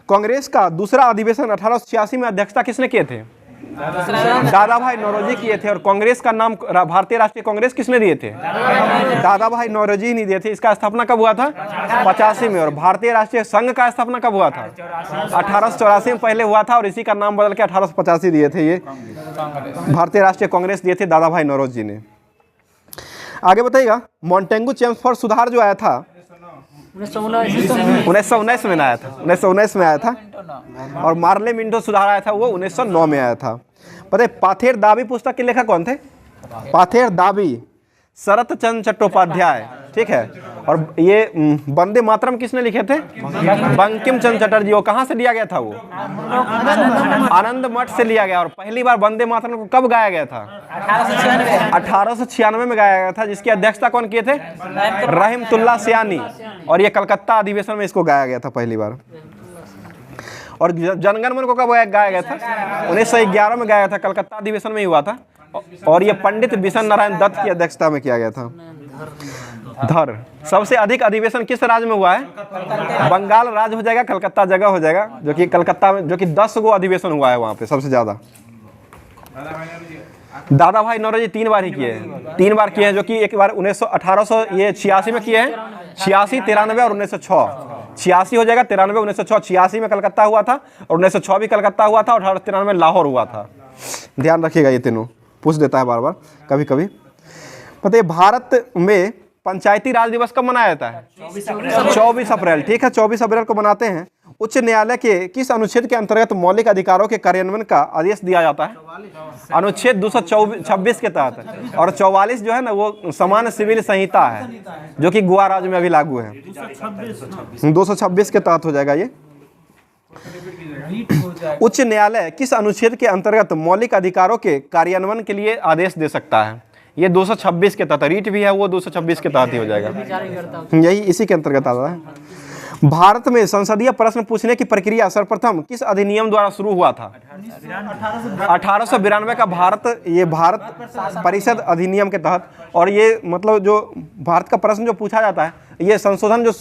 कांग्रेस का दूसरा अधिवेशन 1886 में अध्यक्षता किसने किए थे? दादा भाई नौरोजी किए थे। और कांग्रेस का नाम भारतीय राष्ट्रीय कांग्रेस किसने दिए थे? दादा भाई नौरोजी नहीं दिए थे। इसका स्थापना कब हुआ था? 85 में। और भारतीय राष्ट्रीय संघ का स्थापना कब हुआ था? 1884 में पहले हुआ था और इसी का नाम बदल के 1885 दिए थे। ये भारतीय राष्ट्रीय कांग्रेस दिए थे दादा भाई नौरोजी ने। आगे बताइएगा मॉन्टेगू चेम्सफोर्ड सुधार जो आया था 1919 में आया था। 1919 में आया था। और मार्ले मिंटो सुधार आया था, वो 1909 में आया था। पता है पाथेर दावी पुस्तक के लेखक कौन थे? पाथेर दावी शरत चंद्र चट्टोपाध्याय। ठीक है। और ये वंदे मातरम किसने लिखे थे? बंकिम चंद्र चटर्जी। वो कहाँ से लिया गया था? वो आनंद मठ से लिया गया। और पहली बार वंदे मातरम को कब गाया गया था? 1896 में गाया गया था। जिसकी अध्यक्षता कौन किए थे? रहमतुल्लाह सियानी। और ये कलकत्ता अधिवेशन में इसको गाया गया था पहली बार। और जनगण मन को कब गाया गया था? 1911 में गाया था, कलकत्ता अधिवेशन में ही हुआ था। और ये पंडित बिशन नारायण दत्त की अध्यक्षता में किया गया था। धर। सबसे अधिक अधिवेशन किस राज्य में हुआ है? बंगाल राज्य हो जाएगा, कलकत्ता जगह हो जाएगा, जो कि कलकत्ता में, जो कि 10 गो अधिवेशन हुआ है वहाँ पे सबसे ज्यादा। दादा भाई नौरोजी 3 बार ही किए हैं। 3 बार किए हैं, जो कि एक बार 1886 में किए हैं, 86, 93 और 1906। 86 हो जाएगा, 93, 1906। 86 में कलकत्ता हुआ था और 1906 भी कलकत्ता हुआ था और 1893 में लाहौर हुआ था। ध्यान रखिएगा, ये तीनों पूछ देता है बार बार कभी कभी। पता है भारत में पंचायती राज दिवस कब मनाया जाता है? 24 अप्रैल। ठीक है, 24 अप्रैल को मनाते हैं। उच्च न्यायालय के किस अनुच्छेद के अंतर्गत मौलिक अधिकारों के कार्यान्वयन का आदेश दिया जाता है? अनुच्छेद 226 के तहत। और 44 जो है ना वो सामान्य सिविल संहिता है, जो कि गोवा राज्य में अभी लागू है। 226 के तहत हो जाएगा ये। उच्च न्यायालय किस अनुच्छेद के अंतर्गत मौलिक अधिकारों के कार्यान्वयन के लिए आदेश दे सकता है? ये 226 के तहत। रीट भी है वो 226 के तहत ही हो जाएगा। यही इसी के अंतर्गत आता है। भारत में संसदीय प्रश्न पूछने की प्रक्रिया सर्वप्रथम किस अधिनियम द्वारा शुरू हुआ था? 1892 का भारत परिषद अधिनियम के तहत। और ये मतलब जो भारत का प्रश्न जो पूछा जाता है, ये संशोधन जो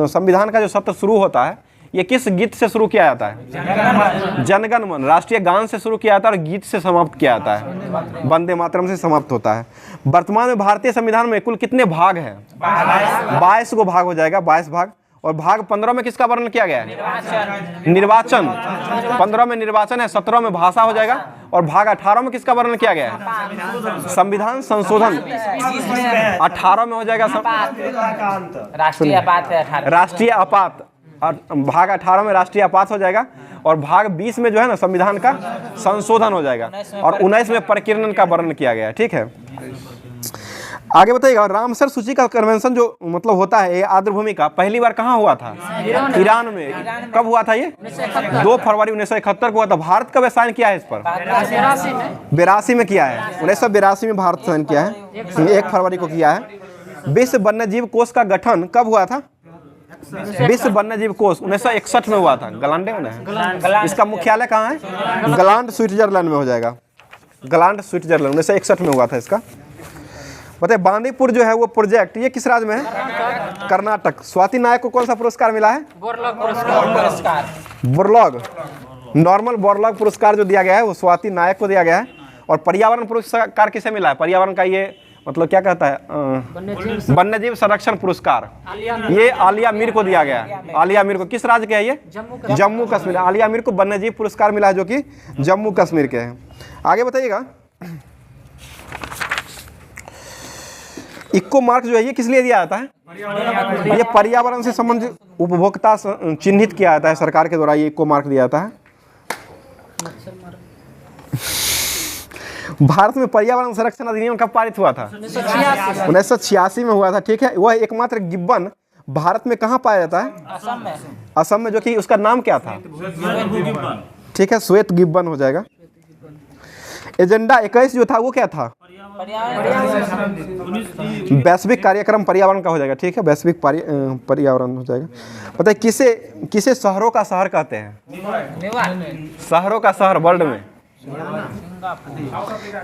संविधान का जो सत्र शुरू होता है, ये किस गीत से शुरू किया जाता है? जनगण मन, राष्ट्रीय गान से शुरू किया जाता है और गीत से समाप्त किया जाता है, वंदे मातरम से समाप्त होता है। वर्तमान में भारतीय संविधान में कुल कितने भाग हैं? 22 को भाग हो जाएगा, 22 भाग। और भाग 15 में किसका वर्णन किया गया है? निर्वाचन। 15 में निर्वाचन है, 17 में भाषा हो जाएगा और भाग 18 में किसका वर्णन किया गया है? संविधान संशोधन। 18 में हो जाएगा राष्ट्रीय आपात है 18। राष्ट्रीय आपात, और भाग 18 में राष्ट्रीय आपात हो जाएगा और भाग 20 में जो है ना संविधान का संशोधन हो जाएगा और 19 में प्रकीर्णन का वर्णन किया गया है। ठीक है, आगे बताइएगा। रामसर सूची का कन्वेंशन जो मतलब होता है ये आर्द्रभूमि का, पहली बार कहाँ हुआ था? ईरान में। कब हुआ था ये? 2 फरवरी 1971 को हुआ था। भारत कब साइन किया है इस पर? 82 में किया है, 1982 में भारत साइन किया है, 1 फरवरी को किया है। विश्व वन्यजीव कोष का गठन कब हुआ था? विश्व वन्यजीव कोष 1961 में हुआ था, गलांडे में है। इसका मुख्यालय कहाँ है? गलांड, स्विट्जरलैंड में हो जाएगा, गलांड स्विट्जरलैंड। 1961 में हुआ था इसका। बताइए बांदीपुर जो है वो प्रोजेक्ट ये किस राज्य में है? कर्नाटक। स्वाति नायक को कौन सा पुरस्कार मिला है? बोरलॉग, नॉर्मल बोरलॉग पुरस्कार जो दिया गया है वो स्वाति नायक को दिया गया है। और पर्यावरण पुरस्कार किसे मिला है? पर्यावरण का ये मतलब क्या कहता है? वन्यजीव संरक्षण पुरस्कार ये आलिया मीर को दिया गया है। आलिया मीर को, किस राज्य के है ये? जम्मू कश्मीर। आलिया मीर को वन्यजीव पुरस्कार मिला है जो कि जम्मू कश्मीर के हैं। आगे बताइएगा। इको मार्क जो है ये किस लिए दिया जाता है? ये पर्यावरण से संबंधित उपभोक्ता चिन्हित किया जाता है सरकार के द्वारा, ये इको मार्क दिया जाता है। भारत में पर्यावरण संरक्षण अधिनियम कब पारित हुआ था? 1986 में हुआ था। ठीक है, वह एकमात्र गिब्बन भारत में कहाँ पाया जाता है? असम में, जो कि उसका नाम क्या था? ठीक है, श्वेत गिब्बन हो जाएगा। एजेंडा 21 जो था वो क्या था? वैश्विक कार्यक्रम पर्यावरण का हो जाएगा। ठीक है, वैश्विक पर्यावरण हो जाएगा। पता है किसे शहरों का शहर कहते हैं? शहरों का शहर वर्ल्ड में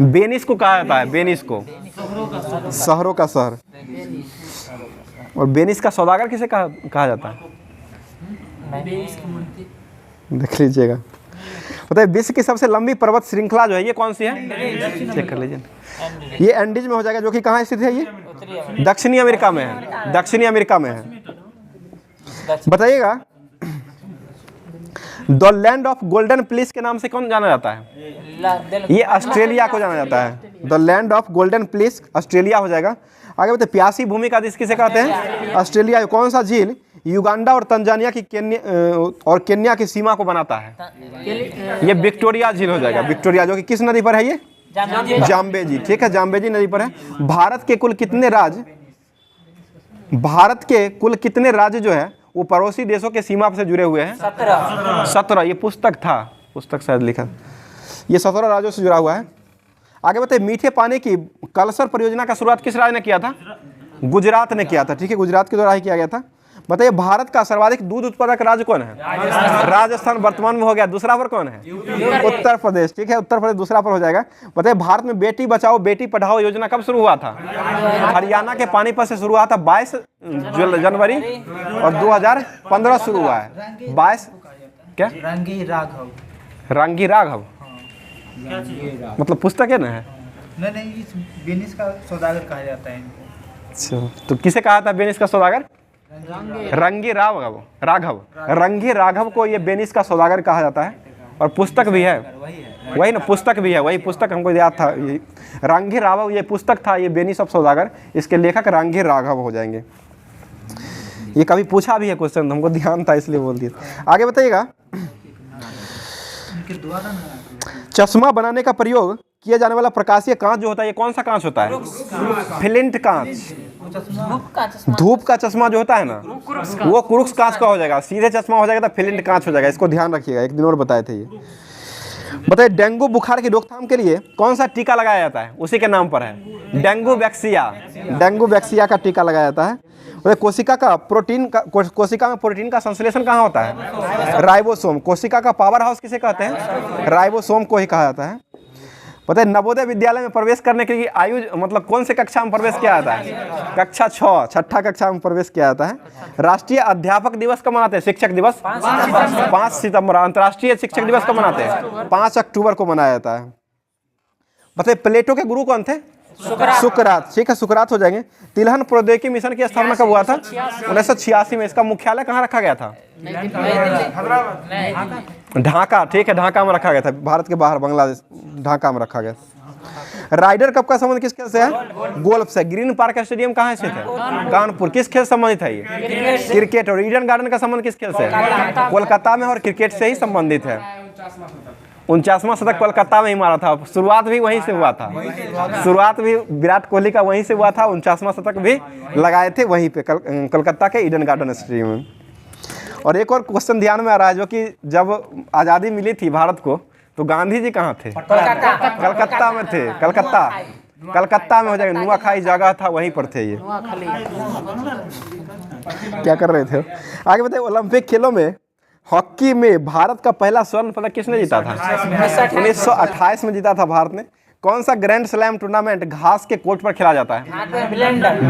वेनिस को कहा जाता है, वेनिस को शहरों का शहर। और वेनिस का सौदागर किसे कहा जाता है? देख लीजिएगा। पता है विश्व की सबसे लंबी पर्वत श्रृंखला जो है ये कौन सी है? चेक कर लीजिए। ये एंडीज में हो जाएगा, जो कि कहाँ स्थित है? ये दक्षिणी अमेरिका में है, दक्षिणी अमेरिका में है। बताइएगा the land of golden police के नाम से कौन जाना जाता है? ये ऑस्ट्रेलिया को जाना जाता है। The land of golden police Australia हो जाएगा। आगे बताइए प्यासी भूमि का देश किसे कहते हैं? ऑस्ट्रेलिया। कौन सा झील युगांडा और तंजानिया की केन्या की सीमा को बनाता है? ये विक्टोरिया झील हो जाएगा, विक्टोरिया, जो कि किस नदी पर है? ये जाम्बेजी। ठीक है, जाम्बेजी नदी पर है। भारत के कुल कितने राज्य जो है वो पड़ोसी देशों के सीमा से जुड़े हुए हैं? 17। ये पुस्तक था, पुस्तक शायद लिखा, ये 17 राज्यों से जुड़ा हुआ है। आगे बताइए मीठे पानी की कलसर परियोजना का शुरुआत किस राज्य ने किया था? गुजरात ने किया था। ठीक है, गुजरात के द्वारा ही किया गया था। बताइए भारत का सर्वाधिक दूध उत्पादक राज्य कौन है? राजस्थान वर्तमान में हो गया। दूसरा पर कौन है? उत्तर प्रदेश। ठीक है, उत्तर प्रदेश दूसरा पर हो जाएगा। बताइए भारत में बेटी बचाओ बेटी पढ़ाओ योजना कब शुरू हुआ था? हरियाणा के पानीपत से शुरू हुआ था, 22 जनवरी और 2015 शुरू हुआ है। 22 क्या? रंगी राघव मतलब पुस्तक है ना? है नहीं, वेनिस का सौदागर कहा जाता है। अच्छा, तो किसे कहा था वेनिस का सौदागर? रंगी राघव। रंगी राघव को ये वेनिस का सौदागर कहा जाता है। और पुस्तक भी है, वही ना, पुस्तक भी है, वही पुस्तक हमको याद था। ये रंगी राघव ये पुस्तक था, ये वेनिस ऑफ सौदागर, इसके लेखक रंगी राघव हो जाएंगे। ये कभी पूछा भी है क्वेश्चन, हमको ध्यान था इसलिए बोल दिया। आगे बताइएगा। चश्मा बनाने का प्रयोग किया जाने वाला प्रकाशीय कांच जो होता है ये कौन सा कांच होता है? फ्लिंट कांच। धूप का चश्मा जो होता है ना वो क्रूक्स कांच का हो जाएगा। सीधे चश्मा हो जाएगा तो फ्लिंट कांच हो जाएगा। इसको ध्यान रखिएगा, एक दिन और बताए थे ये। बताइए डेंगू बुखार की रोकथाम के लिए कौन सा टीका लगाया जाता है? उसी के नाम पर है, डेंगू वैक्सीया। डेंगू वैक्सीया का टीका लगाया जाता है। कोशिका में प्रोटीन का संश्लेषण कहाँ होता है? राइबोसोम। कोशिका का पावर हाउस किसे कहते हैं? राइबोसोम को ही कहा जाता है। पता है नवोदय विद्यालय में प्रवेश करने के लिए आयु मतलब कौन से कक्षा में प्रवेश किया जाता है? कक्षा 6 छठा कक्षा में प्रवेश किया जाता है। राष्ट्रीय अध्यापक दिवस कब मनाते हैं? शिक्षक दिवस 5 सितंबर। अंतर्राष्ट्रीय शिक्षक दिवस कब मनाते हैं? 5 अक्टूबर को मनाया जाता है। बताइए प्लेटो के गुरु कौन थे? सुकरात। ठीक है, सुकरात हो जाएंगे। तिलहन प्रौद्योगिकी मिशन की स्थापना कब हुआ था? 1986 में। इसका मुख्यालय कहाँ रखा गया था? ढाका। ठीक है, ढाका में रखा गया था, भारत के बाहर बांग्लादेश, ढाका में रखा गया। राइडर कप का संबंध किस खेल से है? गोल्फ से। ग्रीन पार्क स्टेडियम कहाँ स्थित है? कानपुर। किस खेल से संबंधित है ये? क्रिकेट। और ईडन गार्डन का संबंध किस खेल से है? कोलकाता में, और क्रिकेट से ही संबंधित है। 49वां शतक कोलकाता में ही मारा था, शुरुआत भी वहीं से हुआ था। शुरुआत भी विराट कोहली का वहीं से हुआ था। 49वां शतक भी लगाए थे वहीं पे कोलकाता के ईडन गार्डन स्टेडियम में। और एक और क्वेश्चन ध्यान में आ रहा है, जो कि जब आज़ादी मिली थी भारत को तो गांधी जी कहाँ थे? कलकत्ता में थे। कलकत्ता में हो जाएगा। नुआखाई जगह था, वहीं पर थे ये। क्या कर रहे थे? आगे बताइए ओलंपिक खेलों में हॉकी में भारत का पहला स्वर्ण पदक किसने जीता था? 1928 में जीता था भारत ने। कौन सा ग्रैंड स्लैम टूर्नामेंट घास के कोर्ट पर खेला जाता है?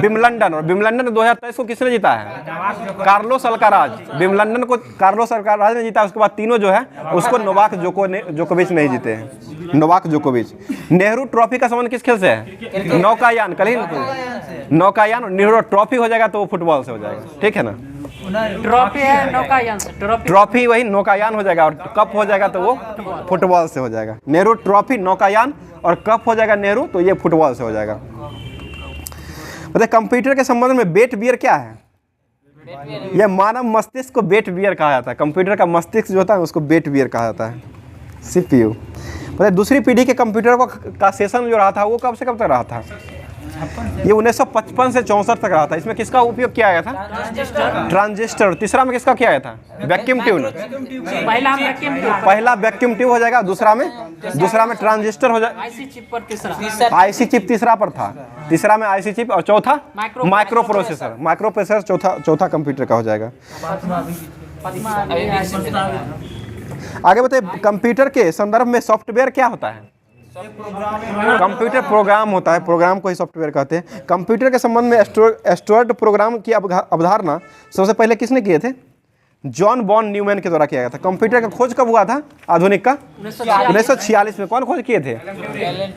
विम्बलडन। और विम्बलडन 2023 को किसने जीता है? Carlos Alcaraz. विम्बलडन को कार्लोस अल्काराज ने जीता। उसके बाद तीनों जो है उसको नोवाक जोकोविच नहीं जीते हैं। नोवाक जोकोविच। नेहरू ट्रॉफी का संबंध किस खेल से है? नौकायान। कल ही नौकायान। और नेहरू ट्रॉफी हो जाएगा तो वो फुटबॉल से हो जाएगा। ठीक है ना? ट्रॉफी है नौकायान से। ट्रॉफी वही नौकायान हो जाएगा, और कप हो जाएगा तो वो फुटबॉल से हो जाएगा। नेहरू ट्रॉफी नौकायान, और कप हो जाएगा नेहरू तो ये फुटबॉल से हो जाएगा। बताइए कंप्यूटर के संबंध में बेट बियर क्या है? यह मानव मस्तिष्क को बेट बियर कहा जाता है। कंप्यूटर का मस्तिष्क जो होता है उसको बेट बियर कहा जाता है, CPU। बताइए दूसरी पीढ़ी के कंप्यूटर का सेशन जो रहा था वो कब से कब तक रहा था? ये 1955 से 64 तक रहा था। इसमें किसका उपयोग किया गया था? ट्रांजिस्टर। तीसरा में किसका किया गया था? Vacuum tube. पहला वैक्यूम ट्यूब हो जाएगा, दूसरा में ट्रांजिस्टर हो जाएगा। IC चिप तीसरा पर था। तीसरा में IC चिप, और चौथा माइक्रो प्रोसेसर चौथा कंप्यूटर का हो जाएगा। आगे बताइए कंप्यूटर के संदर्भ में सॉफ्टवेयर क्या होता है? कंप्यूटर प्रोग्राम होता है, प्रोग्राम को ही सॉफ्टवेयर कहते हैं। कंप्यूटर के संबंध में एस्ट्रॉयड प्रोग्राम की अवधारणा सबसे पहले किसने किए थे? जॉन बॉन न्यूमैन के द्वारा किया गया था। कंप्यूटर का खोज कब हुआ था? आधुनिक का 1946 में। कौन खोज किए थे?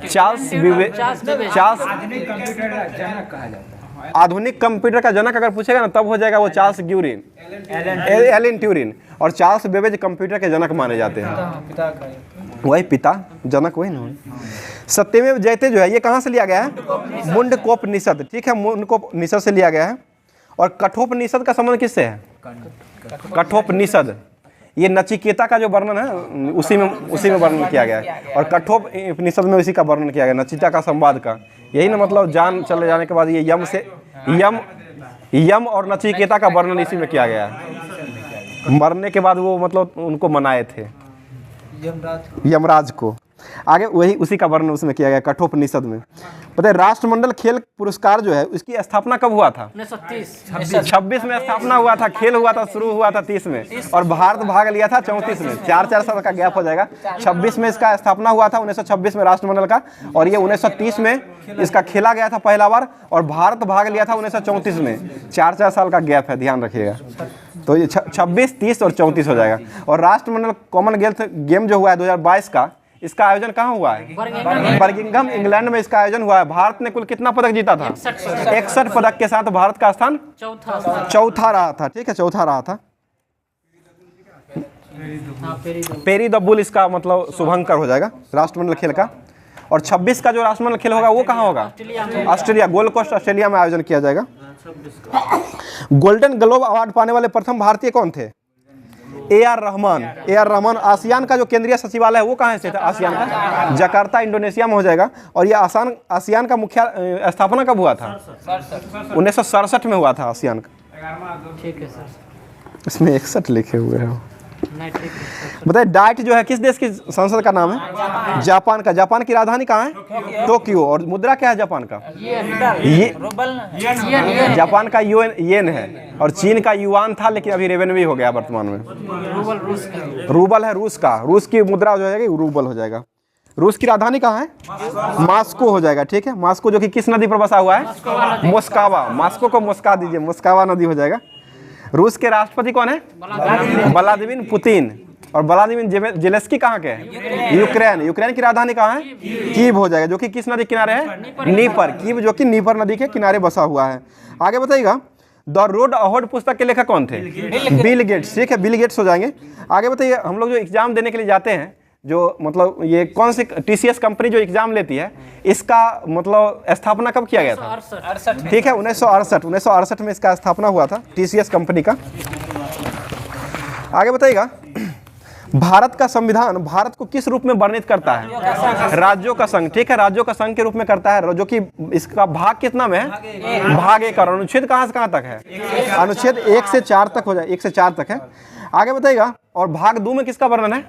Charles Babbage. आधुनिक कंप्यूटर का जनक अगर पूछेगा ना तब हो जाएगा वो चार्ल्स ग्यूरिन, एलन ट्यूरिन। और चार्ल्स बेबेज कंप्यूटर के जनक माने जाते हैं। वही पिता, जनक वही ना। सत्यमेव जयते जो है ये कहाँ से लिया गया है? मुंडकोपनिषद। ठीक है, मुंडकोपनिषद से लिया गया है। और कठोपनिषद का संबंध किससे है? कठोपनिषद ये नचिकेता का जो वर्णन है उसी में वर्णन किया गया है। और कठोपनिषद में उसी का वर्णन किया गया, नचिता का संवाद का। यही ना मतलब जान चले जाने के बाद ये यम और नचिकेता का वर्णन इसी में किया गया है। मरने के बाद वो मतलब उनको मनाए थे यमराज को। आगे वही उसी का वर्णन उसमें किया गया कठोपनिषद में। पता है राष्ट्रमंडल खेल पुरस्कार जो है उसकी स्थापना कब हुआ था? 1926 में स्थापना हुआ था। खेल हुआ था, शुरू हुआ था 30 में, और भारत भाग लिया था 34 में। 4 साल का गैप हो जाएगा। 26 में इसका स्थापना हुआ था, 1926 में राष्ट्रमंडल का, और ये 1930 में इसका खेला गया था पहला बार, और भारत भाग लिया था 1934 में। 4 साल का गैप है, ध्यान रखिएगा। तो ये 26, 30 और 34 हो जाएगा। और राष्ट्रमंडल कॉमनवेल्थ गेम जो हुआ है 2022 का, इसका आयोजन कहाँ हुआ है? बर्मिंघम इंग्लैंड में इसका आयोजन हुआ है। भारत ने कुल कितना पदक जीता था? 61 पदक के साथ भारत का स्थान चौथा रहा था। ठीक है, चौथा रहा था। पेरी द बुल इसका मतलब शुभंकर हो जाएगा राष्ट्रमंडल खेल का। और 26 का जो राष्ट्रमंडल खेल होगा वो कहाँ होगा? ऑस्ट्रेलिया, गोल्ड कोस्ट ऑस्ट्रेलिया में आयोजन किया जाएगा। गोल्डन ग्लोब अवार्ड पाने वाले प्रथम भारतीय कौन थे? AR रहमान। आसियान का जो केंद्रीय सचिवालय है वो कहाँ स्थित है? आसियान का जकार्ता इंडोनेशिया में हो जाएगा। और ये आसियान का मुख्य स्थापना कब हुआ था? 1967 में हुआ था आसियान का। ठीक है सर। इसमें 61 लिखे हुए हैं। बताइए डाइट जो है किस देश की संसद का नाम है? जापान का। जापान की राजधानी कहाँ है? टोक्यो। और मुद्रा क्या है जापान का? जापान का येन है। और चीन का युआन था, लेकिन अभी रेवेन्यू हो गया वर्तमान में। रूबल है रूस का। रूस की मुद्रा जो है रूबल हो जाएगा। रूस की राजधानी कहाँ है? मॉस्को हो जाएगा। ठीक है, मॉस्को जो कि किस नदी पर बसा हुआ है? मोस्कावा। मॉस्को को मोस्का दीजिए, मोस्कावा नदी हो जाएगा। रूस के राष्ट्रपति कौन है? Vladimir Putin. और व्लादिमीर जेलेंस्की कहाँ के हैं? यूक्रेन। यूक्रेन की राजधानी कहाँ है? कीव हो जाएगा, जो कि किस नदी किनारे है? नीपर। कीव जो कि नीपर नदी के किनारे बसा हुआ है। आगे बताइएगा, द रोड अवार्ड पुस्तक के लेखक कौन थे? Bill Gates. ठीक है, बिल गेट्स हो जाएंगे। आगे बताइए, हम लोग जो एग्जाम देने के लिए जाते हैं, जो मतलब ये कौन सी TCS कंपनी जो एग्जाम लेती है, इसका मतलब स्थापना कब किया गया था? ठीक है, 1968 में इसका स्थापना हुआ था, TCS कंपनी का। आगे बताइएगा, भारत का संविधान भारत को किस रूप में वर्णित करता है? राज्यों का संघ। ठीक है, राज्यों का संघ के रूप में करता है, जो कि इसका भाग कितना में है? भाग 1। और अनुच्छेद कहाँ से कहाँ तक है? अनुच्छेद 1 से 4 तक हो जाए, 1 से 4 तक है। आगे बताइएगा, और भाग 2 में किसका वर्णन है?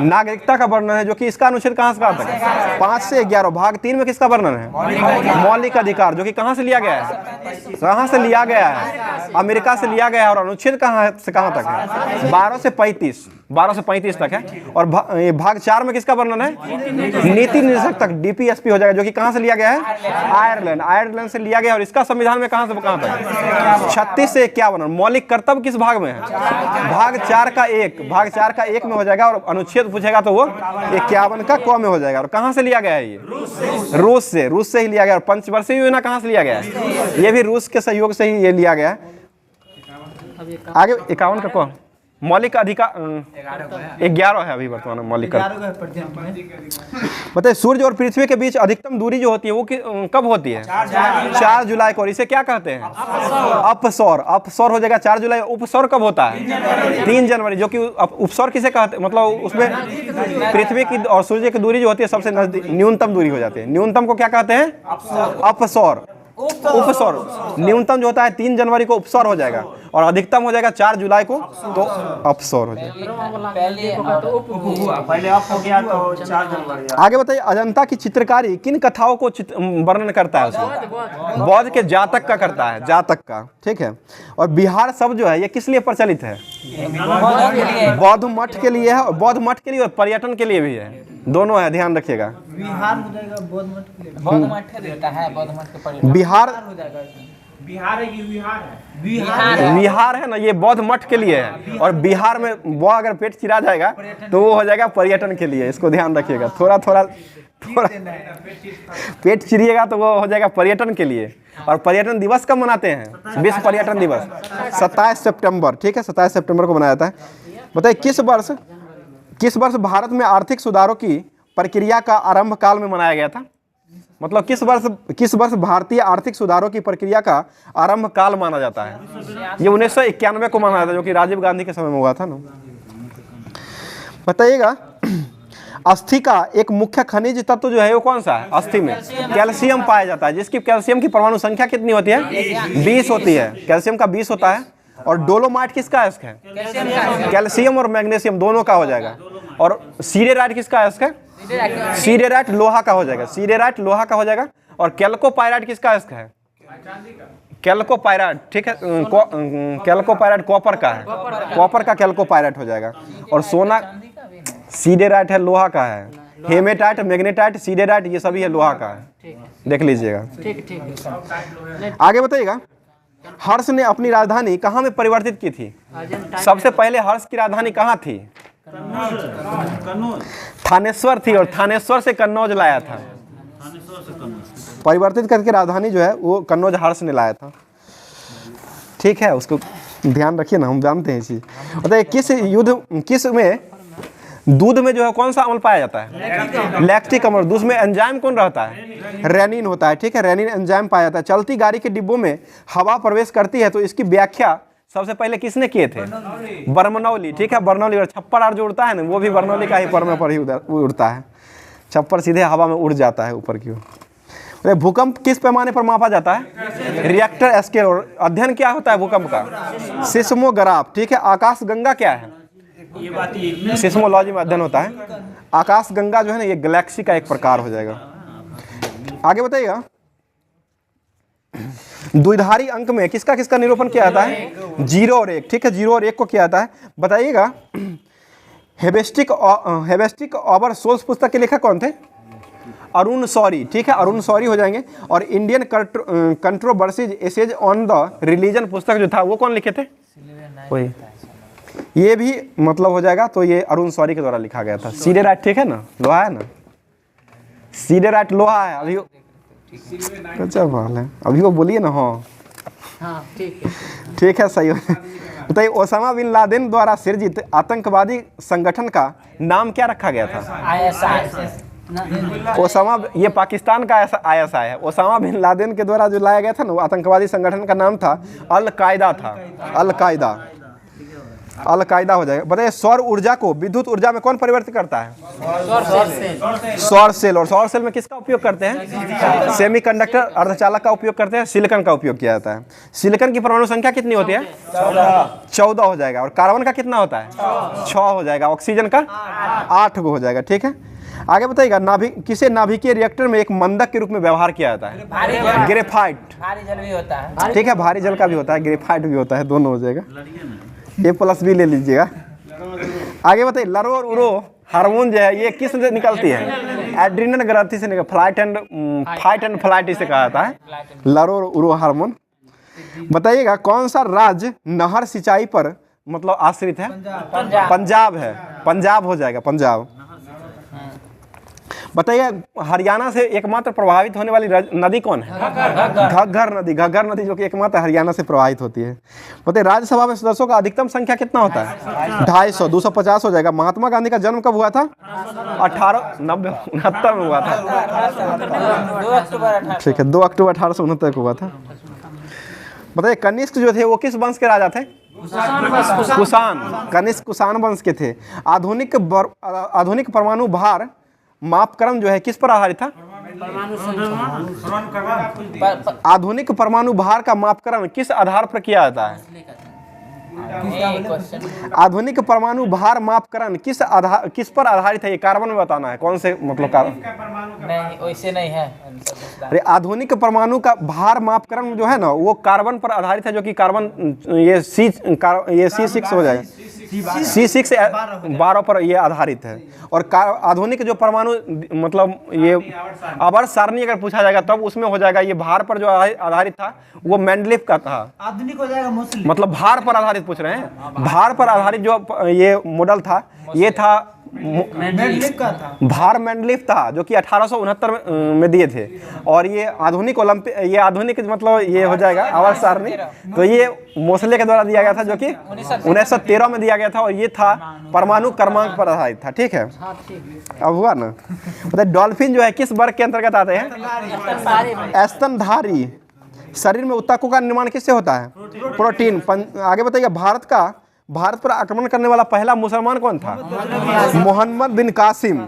नागरिकता का वर्णन है, जो कि इसका अनुच्छेद कहाँ से कहाँ तक है? 5 से 11। भाग 3 में किसका वर्णन है? मौलिक अधिकार, जो कि कहाँ से लिया गया है? कहाँ से लिया गया है? अमेरिका से लिया गया है। और अनुच्छेद कहाँ से कहाँ तक है? 12 से 35 तक है। और भाग 4 में किसका वर्णन है? नीति निर्देशक तक, DPSP हो जाएगा, जो कि कहाँ से लिया गया है? आयरलैंड से लिया गया। और इसका संविधान में कहाँ से कहाँ तक है? 36 से 51। मौलिक कर्तव्य किस भाग में है? भाग 4 का 1 में हो जाएगा। और अनुच्छेद पूछेगा तो वो 51 का क में हो जाएगा। और कहाँ से लिया गया है? ये रूस से ही लिया गया। और पंचवर्षीय योजना कहाँ से लिया गया है? ये भी रूस के सहयोग से ही ये लिया गया है। आगे 51 का क मौलिक अधिकार 11 है अभी वर्तमान में मौलिक। बताइए, सूर्य और पृथ्वी के बीच अधिकतम दूरी जो होती है वो कब होती है? 4 जुलाई को। और इसे क्या कहते हैं? अपसौर हो जाएगा 4 जुलाई। उपसौर कब होता है? 3 जनवरी। जो कि उपसौर किसे कहते हैं? मतलब उसमें पृथ्वी की और सूर्य की दूरी जो होती है सबसे नजदीक न्यूनतम दूरी हो जाती है। न्यूनतम को क्या कहते हैं? अपसौर। उपसौर न्यूनतम जो होता है 3 जनवरी को उपसौर हो जाएगा। और अधिकतम हो जाएगा 4 जुलाई को, तो अपसौर हो जाएगा। पहले अप हो गया तो 4 जनवरी। आगे बताइए, अजंता की चित्रकारी किन कथाओं को वर्णन करता है? उसमें बौद्ध के जातक का करता है, जातक का। ठीक है, और बिहार शब्द जो है ये किस लिए प्रचलित है? बौद्ध मठ के लिए है, और बौद्ध मठ के लिए और पर्यटन के लिए भी है, दोनों है, ध्यान रखिएगा। बिहार हो जाएगा बौद्ध मठ के लिए। बौद्ध मठ रहता है, बौद्ध मठ के पर्यटन। बिहार हो जाएगा। बिहार है कि बिहार है ना, ये बौद्ध मठ के लिए है। और बिहार में वो अगर पेट चिरा जाएगा तो वो हो जाएगा पर्यटन के लिए। इसको ध्यान रखिएगा, थोड़ा पेट चिरिएगा तो वो हो जाएगा पर्यटन के लिए। और पर्यटन दिवस कब मनाते हैं? विश्व पर्यटन दिवस 27 सितंबर। ठीक है, 27 सितंबर को मनाया जाता है। बताइए, किस वर्ष भारत में आर्थिक सुधारों की प्रक्रिया का आरंभ काल में मनाया गया था? मतलब किस वर्ष भारतीय आर्थिक सुधारों की प्रक्रिया का आरंभ काल माना जाता है? ये 1991 को माना जाता है, जो कि राजीव गांधी के समय में हुआ था ना। बताइएगा, अस्थि का एक मुख्य खनिज तत्व जो है वो कौन सा है? अस्थि में कैल्शियम पाया जाता है, जिसकी कैल्शियम की परमाणु संख्या कितनी होती है? 20 होती है। कैल्शियम का 20 होता है। और डोलोमाइट किसका अयस्क है? कैल्शियम और मैग्नीशियम दोनों का हो जाएगा। और सीडेराइट किसका अयस्क है? सीडेराइट लोहा का हो जाएगा। सीडेराइट लोहा का हो जाएगा। और कैल्कोपाइराइट किसका अयस्क है? कैल्कोपाइराइट। ठीक है, कैल्कोपाइराइट कॉपर का है, कॉपर का कैल्कोपाइराइट हो जाएगा। और सोना सीडेराइट है, लोहा का है। हेमेटाइट, मैग्नेटाइट, सीडेराइट ये सभी है, लोहा का है, देख लीजिएगा। आगे बताइएगा, हर्ष ने अपनी राजधानी कहाँ में परिवर्तित की थी? सबसे पहले हर्ष की राजधानी कहाँ थी? थानेश्वर थी। और थानेश्वर से कन्नौज लाया था। परिवर्तित करके राजधानी जो है वो कन्नौज हर्ष ने लाया था। ठीक है, उसको ध्यान रखिए ना, हम जानते हैं इसी। बताइए, किस में दूध में जो है कौन सा अम्ल पाया जाता है? लैक्टिक अम्ल। दूध में एंजाइम कौन रहता है? रेनिन होता है। ठीक है, रेनिन एंजाइम पाया जाता है। चलती गाड़ी के डिब्बों में हवा प्रवेश करती है तो इसकी व्याख्या सबसे पहले किसने किए थे? बर्नौली। ठीक है, बर्नौली। और छप्पर आर जो उड़ता है ना, वो भी बर्नौली का ही परमे पर ही उड़ता है। छप्पर सीधे हवा में उड़ जाता है ऊपर की ओर। भूकंप किस पैमाने पर मापा जाता है? Richter scale. और अध्ययन क्या होता है भूकंप का? सिस्मोग्राफ। ठीक है, आकाश गंगा क्या है? सिस्मोलॉजी में अध्ययन होता है। आकाश गंगा जो है ना, ये गैलेक्सी का एक प्रकार हो जाएगा। आगे बताइएगा, द्विधारी अंक में किसका निरूपण किया जाता है? 0 और 1। ठीक है, 0 और 1 को किया जाता है। बताइएगा, हेबेस्टिक ओवर सोल्स पुस्तक के लेखक कौन थे? अरुण शौरी, ठीक है, अरुण शौरी हो जाएंगे। और Indian controversies essays on the religion पुस्तक जो था वो कौन लिखे थे? वही, ये भी मतलब हो जाएगा, तो ये अरुण शौरी के द्वारा लिखा गया था। सीधे राइट, ठीक है ना, लोहा है ना, सीधे राइट लोहा है। अभी अच्छा बाल है, अभी वो बोलिए ना। हाँ ठीक है, सही बताइए, ओसामा बिन लादेन द्वारा सृजित आतंकवादी संगठन का नाम क्या रखा गया था? ओसामा, ये पाकिस्तान का ISI है। ओसामा बिन लादेन के द्वारा जो लाया गया था ना, वो आतंकवादी संगठन का नाम था अल-कायदा था। अल-कायदा हो जाएगा। बताइए, सौर ऊर्जा को विद्युत ऊर्जा में कौन परिवर्तित करता है? सौर सेल। और सौर सेल में किसका उपयोग करते हैं? सेमीकंडक्टर अर्धचालक का उपयोग करते हैं, सिलिकॉन का उपयोग किया जाता है। सिलिकॉन की परमाणु संख्या कितनी होती है? 14 हो जाएगा। और कार्बन का कितना होता है? 6 हो जाएगा। ऑक्सीजन का 8 हो जाएगा, ठीक है। आगे बताइएगा, किसे नाभिकीय रिएक्टर में एक मंदक के रूप में व्यवहार किया जाता है? ग्रेफाइट। भारी जल भी होता है, ठीक है, भारी जल का भी होता है, ग्रेफाइट भी होता है, दोनों हो जाएगा। A+ भी ले लीजिएगा। आगे बताइए, लरो और उरो हार्मोन जो है ये किस से निकलती है? एड्रिनल ग्रंथि से निकल, फाइट एंड फ्लाइट इसे कहा जाता है, लरो और उरो हार्मोन। बताइएगा, कौन सा राज्य नहर सिंचाई पर मतलब आश्रित है? पंजाब है, पंजाब हो जाएगा, पंजाब। बताइए, हरियाणा से एकमात्र प्रभावित होने वाली नदी कौन है? घग्गर नदी। घग्गर नदी जो कि एकमात्र हरियाणा से प्रभावित होती है। बताइए, राज्यसभा में सदस्यों का अधिकतम संख्या कितना होता है? 250, 250 हो जाएगा। महात्मा गांधी का जन्म कब हुआ था? 1869 में हुआ था, 2 अक्टूबर ठीक है, 2 अक्टूबर 1869 को हुआ था। बताइए, कनिष्क जो थे वो किस वंश के राजा थे? कुषाण। कनिष्क कुषाण वंश के थे। आधुनिक परमाणु भार मापक्रम जो है किस पर आधारित था? आधुनिक परमाणु भार का मापकरण किस आधार पर किया जाता है? आधुनिक परमाणु भार मापकरण किस पर आधारित है? ये कार्बन में बताना है, कौन से मतलब कार्बन? नहीं, वैसे नहीं है। अरे, आधुनिक परमाणु का भार मापकरण जो है ना वो कार्बन पर आधारित है, जो कि कार्बन ये C6 हो जाएगा, C6 12 पर ये आधारित है। और आधुनिक जो परमाणु मतलब ये आवर्त सारणी अगर पूछा जाएगा तब उसमें हो जाएगा, ये भार पर जो आधारित था वो मेंडलीफ का था। आधुनिक हो जाएगा मोस्टली, मतलब भार पर आधारित पूछ रहे हैं। भार पर आधारित जो ये मॉडल था ये था मेंडलीफ का था, भार मेंडलीफ था, जो कि 1869 में दिए थे। और ये आधुनिक ये आधुनिक मतलब ये हो जाएगा आवर्त सारणी, तो ये मोसले के द्वारा दिया गया था, जो कि 1913 में दिया गया था। और ये था परमाणु क्रमांक पर आधारित था, ठीक है। अब हुआ ना। बताइए, डॉल्फिन जो है किस वर्ग के अंतर्गत आते हैं? स्तनधारी। शरीर में ऊतकों का निर्माण किससे होता है? प्रोटीन। आगे बताइए, भारत पर आक्रमण करने वाला पहला मुसलमान कौन था? मोहम्मद बिन कासिम।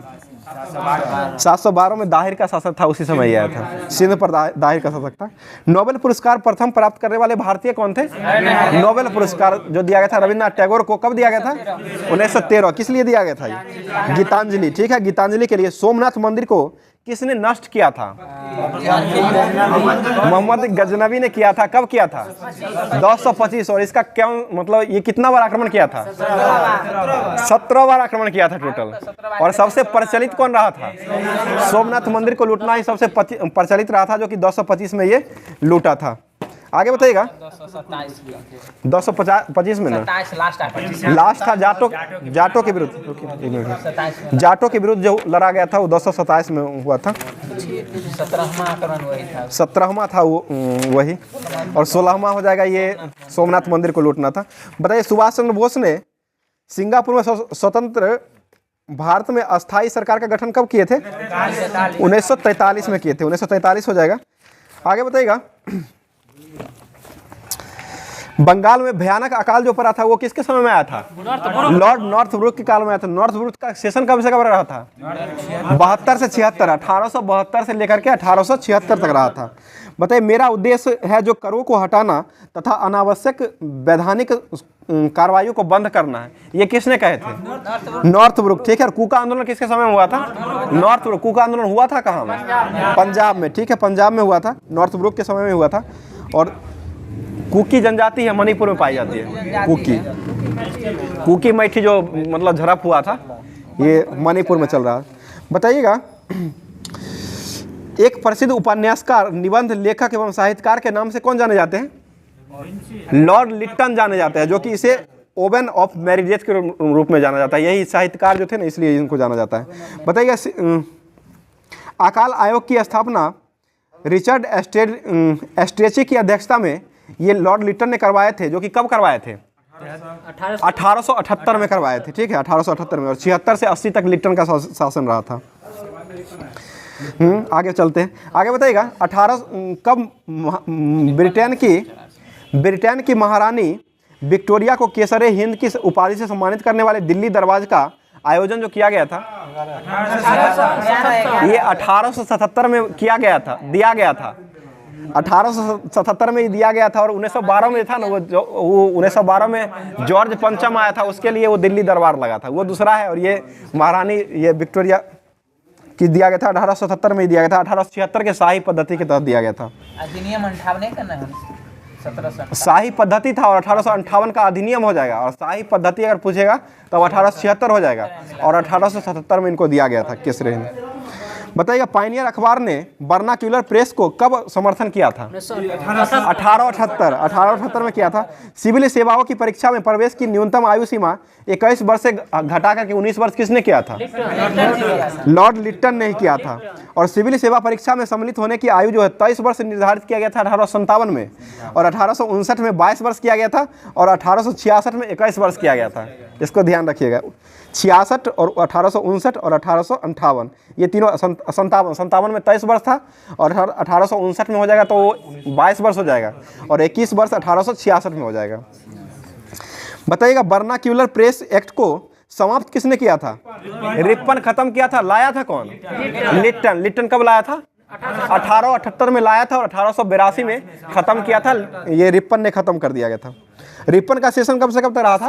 712 में दाहिर का शासक था, उसी समय आया था, सिंध पर दाहिर का शासक था। नोबेल पुरस्कार प्रथम प्राप्त करने वाले भारतीय कौन थे? नोबेल पुरस्कार जो दिया गया था रविन्द्रनाथ टैगोर को, कब दिया गया था? 1913। किस लिए दिया गया था ये? गीतांजलि, ठीक है, गीतांजलि के लिए। सोमनाथ मंदिर को किसने नष्ट किया था? मोहम्मद गजनवी ने किया था। कब किया था? 1025। और इसका क्या मतलब, ये कितना बार आक्रमण किया था? 17 बार आक्रमण किया था टोटल। और सबसे प्रचलित कौन रहा था? सोमनाथ मंदिर को लूटना ही सबसे प्रचलित रहा था, जो कि 225 में ये लूटा था। आगे बताइएगा, 225 में ना लास्ट था जाटो के विरुद्ध, जाटो के विरुद्ध जो लड़ा गया था वो 227 में हुआ था। 17वां था वो वही। और 16वां हो जाएगा ये सोमनाथ मंदिर को लूटना था। बताइए, सुभाष चंद्र बोस ने सिंगापुर में स्वतंत्र भारत में अस्थाई सरकार का गठन कब किए थे? 1943 में किए थे। 1943 हो जाएगा। आगे बताइएगा, बंगाल में भयानक अकाल जो पड़ा था वो किसके समय में आया था? लॉर्ड नॉर्थब्रुक के काल में आया था। नॉर्थब्रुक का सेशन कब से कब रहा था? 72 से 76, 1872 से लेकर के 1876 तक रहा था। बताइए, मेरा उद्देश्य है जो करों को हटाना तथा अनावश्यक वैधानिक कार्रवाइयों को बंद करना है, ये किसने कहे थे? नॉर्थब्रुक, ठीक है। कुका आंदोलन किसके समय में हुआ था? नॉर्थब्रुक। कुका आंदोलन हुआ था कहाँ में? पंजाब में, ठीक है, पंजाब में हुआ था, नॉर्थब्रुक के समय में हुआ था। और कुकी जनजाति है, मणिपुर में पाई जाती है कुकी। कुकी मैठी जो मतलब झड़प हुआ था, ये मणिपुर में चल रहा है। बताइएगा, एक प्रसिद्ध उपन्यासकार, निबंध लेखक एवं साहित्यकार के नाम से कौन जाने जाते हैं? लॉर्ड लिट्टन जाने जाते हैं, जो कि इसे ओवन ऑफ मैरिजेस के रूप में जाना जाता है। यही साहित्यकार जो थे ना, इसलिए इनको जाना जाता है। बताइएगा, अकाल आयोग की स्थापना रिचर्ड एस्ट्रेची की अध्यक्षता में ये लॉर्ड लिट्टन ने करवाए थे, जो कि कब करवाए थे? 1878 में करवाए थे। ठीक है, 1878 में, और 76 से 80 तक लिट्टन का शासन रहा था। आगे चलते हैं। आगे बताइएगा, कब ब्रिटेन की महारानी विक्टोरिया को केसरे हिंद की उपाधि से सम्मानित करने वाले दिल्ली दरबार का आयोजन जो किया गया था, ये 1877 में किया गया था, दिया गया था। 1877 में दिया गया था, और 1912 में था ना, वो 1912 में जॉर्ज पंचम आया था, उसके लिए वो दिल्ली दरबार लगा था, वो दूसरा है। और ये महारानी ये विक्टोरिया की दिया गया था, 1877 में दिया गया था। 1876 के शाही पद्धति के तहत दिया गया था। अधिनियम 58 नहीं करना है, 1758 शाही पद्धति था, और 1858 का अधिनियम हो जाएगा। और शाही पद्धति अगर पूछेगा तब 1876 हो जाएगा, और 1877 में इनको दिया गया था केसरे हिंद। बताइएगा, पायनियर अखबार ने वर्नाक्यूलर प्रेस को कब समर्थन किया था? 1878 में किया था। सिविल सेवाओं की परीक्षा में प्रवेश की न्यूनतम आयु सीमा 21 वर्ष से घटा करके 19 वर्ष किसने किया था? लॉर्ड लिट्टन ने ही किया था। और सिविल सेवा परीक्षा में सम्मिलित होने की आयु जो है 23 वर्ष निर्धारित किया गया था 1857 में, और 1859 में 22 वर्ष किया गया था, और 1866 में 21 वर्ष किया गया था। इसको ध्यान रखिएगा, 66 और 1859 और 1858, ये तीनों 57 में 23 वर्ष था, और 1859 में हो जाएगा तो 22 वर्ष हो जाएगा, और 21 वर्ष 1866 में हो जाएगा। बताइएगा, वर्नाक्यूलर प्रेस एक्ट को समाप्त किसने किया था? रिपन खत्म किया था। लाया था कौन? लिट्टन। लिट्टन कब लाया था? 1878 में लाया था, और 1882 में खत्म किया था। ये रिपन ने खत्म कर दिया गया था। रिपन का सेशन कब से कब तक रहा था?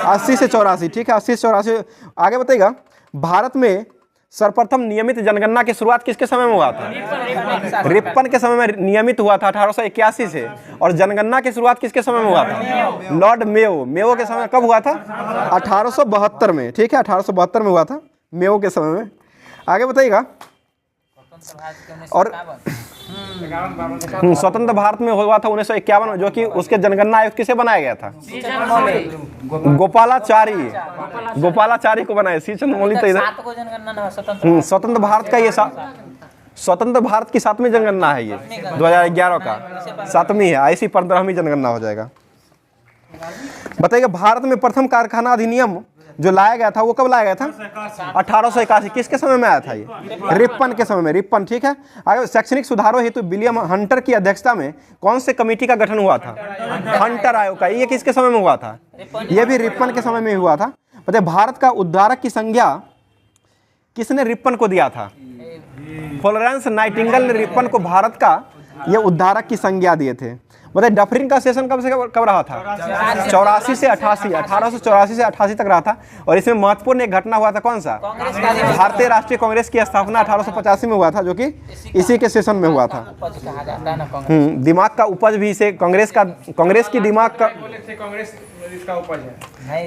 80 से 84। ठीक है, 80 से 84। आगे बताइएगा, भारत में सर्वप्रथम नियमित जनगणना की शुरुआत किसके समय में हुआ था? रिपन के समय में नियमित हुआ था 1881 से। और जनगणना की शुरुआत किसके समय में हुआ था? Lord Mayo. मेयो के समय कब हुआ था? 1872 में। ठीक है, 1872 में हुआ था, मेयो के समय में। आगे बताइएगा, और स्वतंत्र भारत में हुआ था 1951 में, जो कि उसके जनगणना आयुक्त किसे बनाया गया था? गोपालाचारी को बनाया। सी चंद्रमौली तो इधर स्वतंत्र भारत का, ये स्वतंत्र भारत की 7वीं जनगणना है, ये 2011 का 7वीं है। ऐसी 15वीं जनगणना हो जाएगा। बताइएगा, भारत में प्रथम कारखाना अधिनियम जो लाया गया था वो कब लाया गया था? 1881। किसके समय में आया था? ये रिपन के समय में। रिपन। ठीक है। आगे, शैक्षणिक सुधारों हेतु विलियम हंटर की अध्यक्षता में कौन से कमेटी का गठन हुआ था? हंटर आयोग का। ये किसके समय में हुआ था? ये भी रिपन के समय में हुआ था। बताइए, भारत का उद्धारक की संज्ञा किसने रिपन को दिया था? फ्लोरेंस नाइटिंगेल ने रिपन को भारत का ये उद्धारक की संज्ञा दिए थे। बताइए, डफरिन का सेशन कब से कब रहा था? 84 से 88, 1884 से 88 तक रहा था। और इसमें महत्वपूर्ण एक घटना हुआ था, कौन सा? भारतीय राष्ट्रीय कांग्रेस की स्थापना 1885 में हुआ था, जो कि इसी के सेशन में हुआ था। दिमाग का उपज भी इसे कांग्रेस की दिमाग का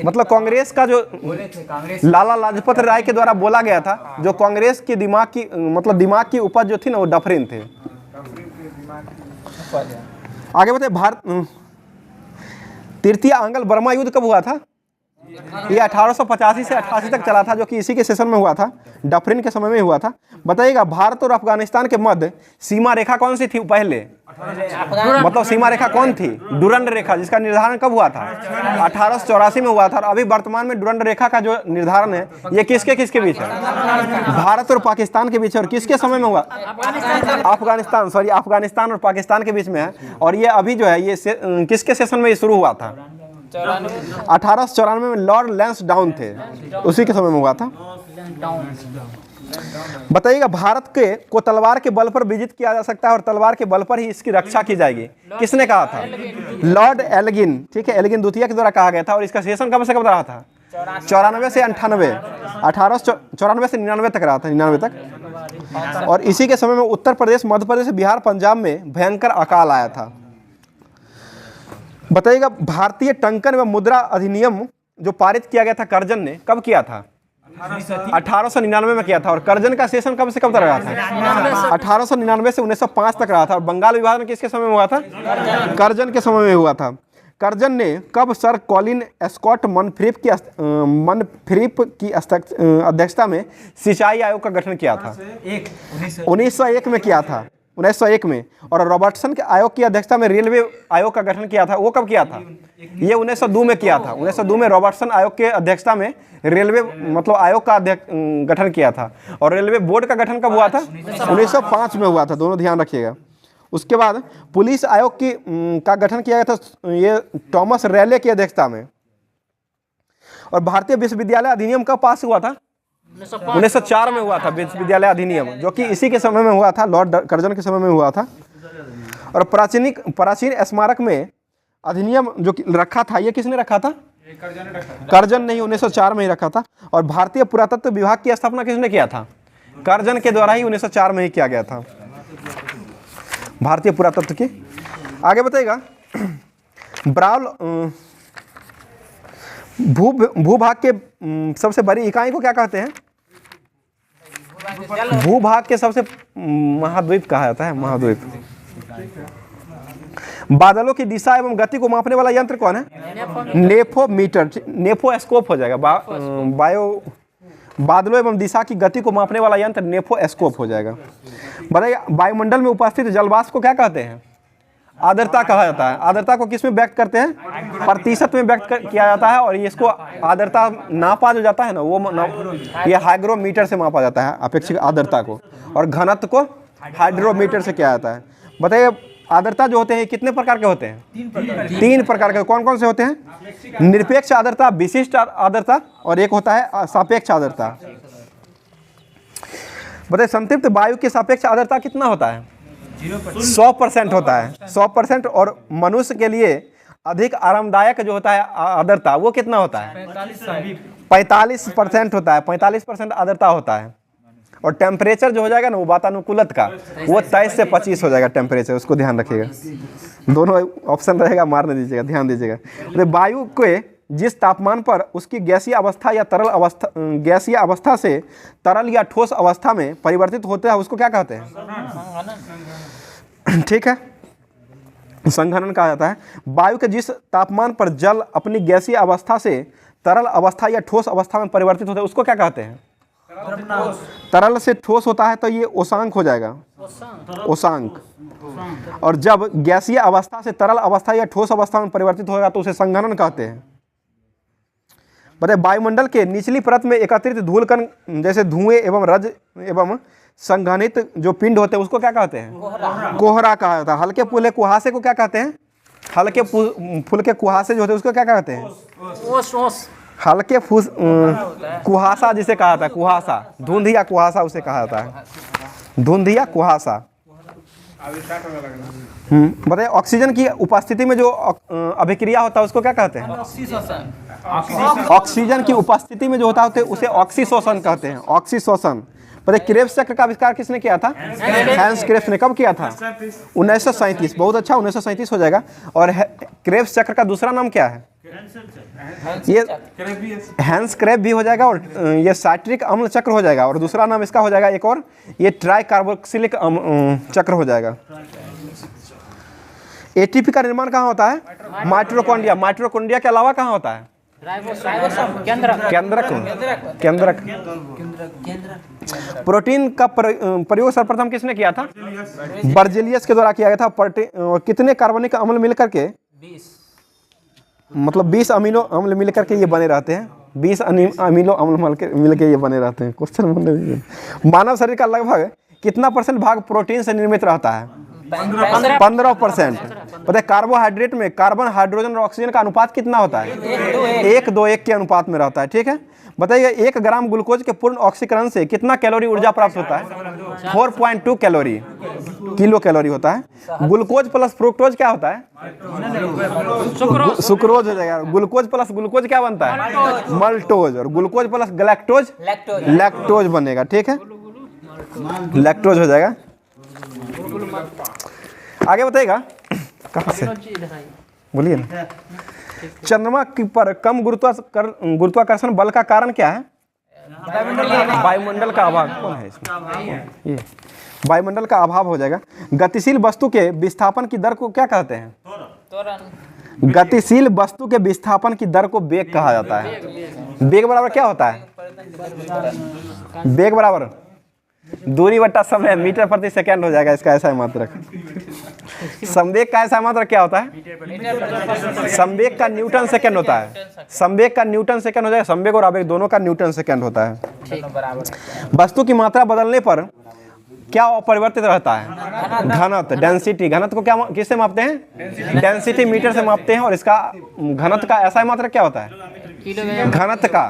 मतलब कांग्रेस का जो लाला लाजपत राय के द्वारा बोला गया था, जो कांग्रेस की दिमाग की मतलब दिमाग की उपज जो थी ना, वो डफरिन थे। आगे बताइए, तृतीय आंग्ल बर्मा युद्ध कब हुआ था? ये 1885 से 88 तक चला था, जो कि इसी के सेशन में हुआ था, डफरिन के समय में हुआ था। बताइएगा, भारत और अफगानिस्तान के मध्य सीमा रेखा कौन सी थी पहले? मतलब सीमा रेखा कौन थी? डुरंड रेखा, जिसका निर्धारण कब हुआ था? 1884 में हुआ था। और अभी वर्तमान में डुरंड रेखा का जो निर्धारण है, ये किसके बीच है? भारत और पाकिस्तान के बीच है। और किसके समय में हुआ? अफगानिस्तान और पाकिस्तान के बीच में है। और ये अभी जो है, ये किसके सेशन में शुरू हुआ था? 1894 में लॉर्ड लैंसडाउन थे, उसी के समय में हुआ था। बताइएगा, भारत को तलवार के बल पर विजित किया जा सकता है, और तलवार के बल पर ही इसकी रक्षा की जाएगी। किसने कहा था? Lord Elgin. ठीक है, एल्गिन द्वितीय के द्वारा कहा गया था। और इसका सेशन कब से कब रहा था? 94 से 98, 1894 से 99 तक रहा था, 99 तक। और इसी के समय में उत्तर प्रदेश, मध्य प्रदेश, बिहार, पंजाब में भयंकर अकाल आया था। बताइएगा, भारतीय टंकन एवं मुद्रा अधिनियम जो पारित किया गया था कर्जन ने, कब किया था? 1899 में किया था। और कर्जन का सेशन कब से कब तक रहा था? 1899 से 1905 तक रहा था। और बंगाल विभाजन किसके समय में हुआ था? कर्जन के समय में हुआ था। कर्जन ने कब सर कॉलिन स्कॉट मनफ्रीप की अध्यक्षता में सिंचाई आयोग का गठन किया था? 1901 में किया था, 1901 में। और रॉबर्टसन के आयोग की अध्यक्षता में रेलवे आयोग का गठन किया था, वो कब किया था? ये 1902 में किया था। 1902 में रॉबर्टसन आयोग के अध्यक्षता में रेलवे मतलब आयोग का गठन किया था। और रेलवे बोर्ड का गठन कब हुआ था? 1905 में हुआ था, दोनों ध्यान रखिएगा। उसके बाद पुलिस आयोग का गठन किया गया था, ये थॉमस रैले की अध्यक्षता में। और भारतीय विश्वविद्यालय अधिनियम कब पास हुआ था? 1904 में हुआ था विश्वविद्यालय अधिनियम, जो कि इसी के समय में हुआ था, लॉर्ड कर्जन के समय में हुआ था। और प्राचीन स्मारक में अधिनियम जो रखा था, ये किसने रखा था? कर्जन ने ही 1904 में ही रखा था। और भारतीय पुरातत्व विभाग की स्थापना किसने किया था? कर्जन के द्वारा ही 1904 में ही किया गया था, भारतीय पुरातत्व की। आगे बताइएगा, ब्राउल भूभाग के सबसे बड़ी इकाई को क्या कहते हैं? भूभाग के सबसे महाद्वीप कहा जाता है, महाद्वीप। बादलों की दिशा एवं गति को मापने वाला यंत्र कौन है? नेफोमीटर, नेफोस्कोप हो जाएगा। बादलों एवं दिशा की गति को मापने वाला यंत्र नेफोस्कोप हो जाएगा। बताइए, वायुमंडल में उपस्थित जलवाष्प को क्या कहते हैं? आर्द्रता कहा जाता है। आर्द्रता को किस में व्यक्त करते हैं? प्रतिशत में व्यक्त किया जाता है। और इसको आर्द्रता नापा जो जाता है ना, वो ये हाइग्रोमीटर से मापा जाता है, अपेक्षित आर्द्रता को। और घनत्व को हाइड्रोमीटर से किया जाता है। बताइए, आर्द्रता जो होते हैं कितने प्रकार के होते हैं? 3 प्रकार के। कौन कौन से होते हैं? निरपेक्ष आर्द्रता, विशिष्ट आर्द्रता, और एक होता है सापेक्ष आर्द्रता। बताइए, संतृप्त वायु की सापेक्ष आर्द्रता कितना होता है? 100% होता है, 100%। और मनुष्य के लिए अधिक आरामदायक जो होता है आर्द्रता, वो कितना होता है? 45% होता है, 45% आर्द्रता होता है। और टेम्परेचर जो हो जाएगा ना, वो वातानुकूलित का, वो 23 से 25 हो जाएगा टेम्परेचर, उसको ध्यान रखिएगा। दोनों ऑप्शन रहेगा, मार नहीं दीजिएगा, ध्यान दीजिएगा। तो वायु के जिस तापमान पर उसकी गैसीय अवस्था या गैसीय अवस्था से तरल या ठोस अवस्था में परिवर्तित होता है, उसको क्या कहते हैं? ठीक है, संघनन कहा जाता है। वायु के जिस तापमान पर जल अपनी गैसीय अवस्था से तरल अवस्था या ठोस अवस्था में परिवर्तित होता है, उसको क्या कहते हैं? तरल से ठोस होता है तो ये ओसांक हो जाएगा, ओसांक। और जब गैसीय अवस्था से तरल अवस्था या ठोस अवस्था में परिवर्तित होगा तो उसे संघनन कहते हैं। बताइए, वायुमंडल के निचली परत में एकत्रित धूल कण जैसे धुएं एवं रज एवं संघनित जो पिंड होते हैं, उसको क्या कहते हैं? कोहरा कहा जाता है। हल्के फुल्के कुहासे को क्या कहते हैं? हल्के फुल्के कुहासे जो होते हैं उसको क्या कहते हैं? हल्के कुहासा जिसे कहा जाता है, कुहासा, धुंधिया कुहासा उसे कहा जाता है, धुंधिया कुहासा। बताइए, ऑक्सीजन की उपस्थिति में जो अभिक्रिया होता है उसको क्या कहते हैं? ऑक्सीजन की उपस्थिति में जो होता है उसे ऑक्सीशोषण कहते हैं, ऑक्सीशोषण। बताइए, क्रेब्स चक्र का आविष्कार किसने किया था? हैंस क्रेब्स ने। कब किया था? 1937। बहुत अच्छा, 1937 हो जाएगा। और क्रेब्स चक्र का दूसरा नाम क्या है? ये हैंस क्रेब भी हो जाएगा, और ये साइट्रिक अम्ल चक्र हो जाएगा। और दूसरा नाम इसका हो जाएगा एक और, ये ट्राई कार्बोक्सिलिक चक्र हो जाएगा। एटीपी का निर्माण कहाँ होता है? माइटोकॉन्ड्रिया। माइटोकॉन्ड्रिया के अलावा कहाँ होता है? केंद्रक। प्रोटीन का प्रयोग सर्वप्रथम किसने किया था? बर्जेलियस के द्वारा किया गया था। कितने कार्बनिक अम्ल मिलकर के 20 अमीनो अम्ल मिलकर के ये बने रहते हैं, 20 अमीनो अम्ल मिलकर ये बने रहते हैं। क्वेश्चन, मानव शरीर का लगभग कितना % भाग प्रोटीन से निर्मित रहता है? 15%। पता है, कार्बोहाइड्रेट में कार्बन, हाइड्रोजन और ऑक्सीजन का अनुपात कितना होता है? 1:1 के अनुपात में रहता है। ठीक है, बताइए, 1 ग्राम ग्लूकोज के पूर्ण ऑक्सीकरण से कितना कैलोरी ऊर्जा प्राप्त होता है? 4.2 कैलोरी, किलो कैलोरी होता है। ग्लूकोज प्लस फ्रुक्टोज क्या होता है? सुक्रोज हो जाएगा। ग्लूकोज प्लस ग्लूकोज क्या बनता है? मल्टोज। और ग्लूकोज प्लस गैलेक्टोज लैक्टोज बनेगा। ठीक है, लैक्टोज हो जाएगा। आगे बताइएगा, कहाँ से? बोलिए ना। चंद्रमा की पर कम गुरुत्वाकर्षण बल का कारण क्या है? वायुमंडल का अभाव। कौन है इसमें? ये वायुमंडल का अभाव हो जाएगा। गतिशील वस्तु के विस्थापन की दर को क्या कहते हैं? त्वरण। गतिशील वस्तु के विस्थापन की दर को वेग कहा जाता है। वेग बराबर क्या होता है? वेग बराबर दूरी बट्टा समय मीटर प्रति सेकंड हो जाएगा। इसका ऐसा मात्रक। संवेग का ऐसा मात्रक क्या होता है? संवेग का न्यूटन सेकंड होता है। संवेग का न्यूटन सेकंड हो जाएगा। संवेग और आवेग दोनों का न्यूटन सेकंड होता है। वस्तु की मात्रा बदलने पर क्या अपरिवर्तित रहता है? घनत्व, डेंसिटी। घनत्व को क्या किससे मापते हैं? डेंसिटी मीटर से मापते हैं। और इसका घनत्व का ऐसा मात्रक क्या होता है? घनत्व का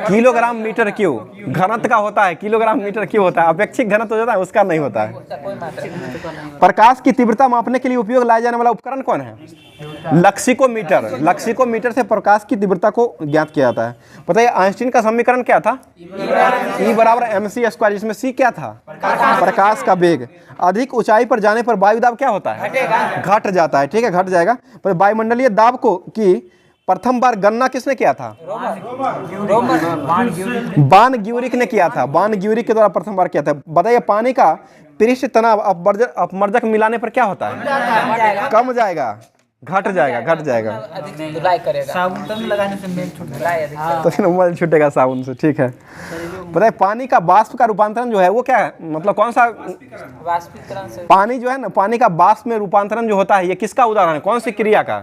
किलोग्राम मीटर क्यू। घनत्व का होता है किलोग्राम मीटर क्यू होता है। अपेक्षिक घनत्व होता है उसका नहीं होता है। प्रकाश की तीव्रता मापने के लिए उपयोग लाया जाने वाला उपकरण कौन है? लक्सिकोमीटर। लक्सिकोमीटर से प्रकाश की तीव्रता को ज्ञात किया जाता है। पता है आइंस्टीन का समीकरण क्या था? E बराबर mc स्क्वायर, जिसमें c क्या था? प्रकाश का वेग। अधिक ऊंचाई पर जाने पर वायु दाब क्या होता है? घट जाता है। ठीक है, घट जाएगा। पर वायुमंडलीय दाब को की प्रथम बार गणना किसने किया था? बान ग्यूरिक ने किया था। बान ग्यूरिक के द्वारा प्रथम बार किया था। बताइए पानी का पृष्ठ तनाव अपमर्जक मिलाने पर क्या होता है? कम जाएगा, घट जाएगा, घट जाएगा। साबुन तो लगाने से मेल छूट जाएगा। तो फिर मल छूटेगा साबुन से। ठीक है, पता है पानी का वाष्प का रूपांतरण जो है वो क्या है? मतलब कौन सा? वाष्पीकरण से। पानी जो है ना, पानी का वाष्प में रूपांतरण जो होता है, ये किसका उदाहरण है? कौन सी क्रिया का?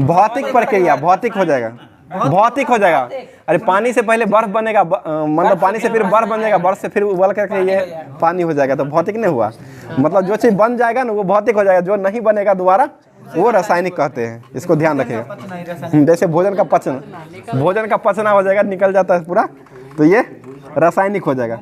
भौतिक प्रक्रिया। भौतिक हो जाएगा, भौतिक हो जाएगा। अरे पानी से पहले बर्फ बनेगा, मतलब पानी से फिर बर्फ बनेगा, बर्फ से फिर उबल करके ये पानी हो जाएगा, तो भौतिक नहीं हुआ। मतलब जो चीज बन जाएगा ना वो भौतिक हो जाएगा, जो नहीं बनेगा दोबारा वो रासायनिक कहते हैं। इसको ध्यान रखिएगा। जैसे भोजन का पचन, भोजन का पचना हो जाएगा, निकल जाता है पूरा, तो ये रासायनिक हो जाएगा।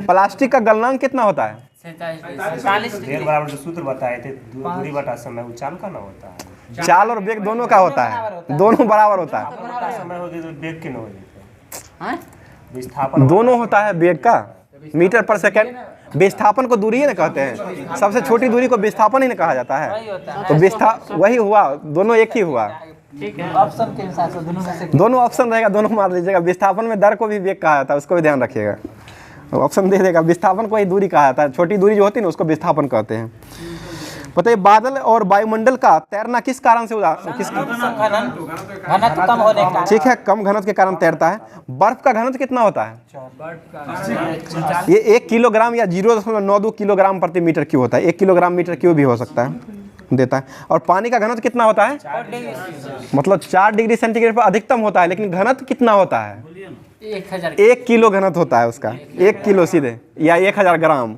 प्लास्टिक का गलनांक कितना होता है? वेग बराबर जो सूत्र बताए थे, दूरी बटा समय, वो चाल का ना होता है। चाल और वेग दोनों का होता है, दोनों बराबर होता है। समय हो गया तो वेग के न हो जाता, विस्थापन दोनों होता है वेग का, मीटर पर सेकंड। विस्थापन को दूरी ही ना कहते हैं, सबसे छोटी दूरी को विस्थापन ही ना कहा जाता है। तो वही हुआ, दोनों एक ही हुआ। ऑप्शन के हिसाब से दोनों ऑप्शन रहेगा, दोनों मार लीजिएगा। विस्थापन में दर को भी वेग कहा जाता है, उसको भी ध्यान रखिएगा। ऑप्शन दे देगा। विस्थापन को ही दूरी कहा जाता है, छोटी दूरी जो होती है ना उसको विस्थापन कहते हैं। बताइए बादल और वायुमंडल का तैरना किस कारण से घनत्व कम होने का। ठीक है, कम घनत्व के कारण तैरता है। बर्फ का घनत्व कितना होता है? ये 1 किलोग्राम या 0.92 किलोग्राम प्रति मीटर क्यूब होता है। 1 किलोग्राम मीटर क्यूब भी हो सकता है, देता है। और पानी का घनत्व कितना होता है? मतलब 4 डिग्री सेंटीग्रेड पर अधिकतम होता है, लेकिन घनत्व कितना होता है? 1 किलो घनत्व होता है उसका। 1 किलो सीधे, या 1000 ग्राम।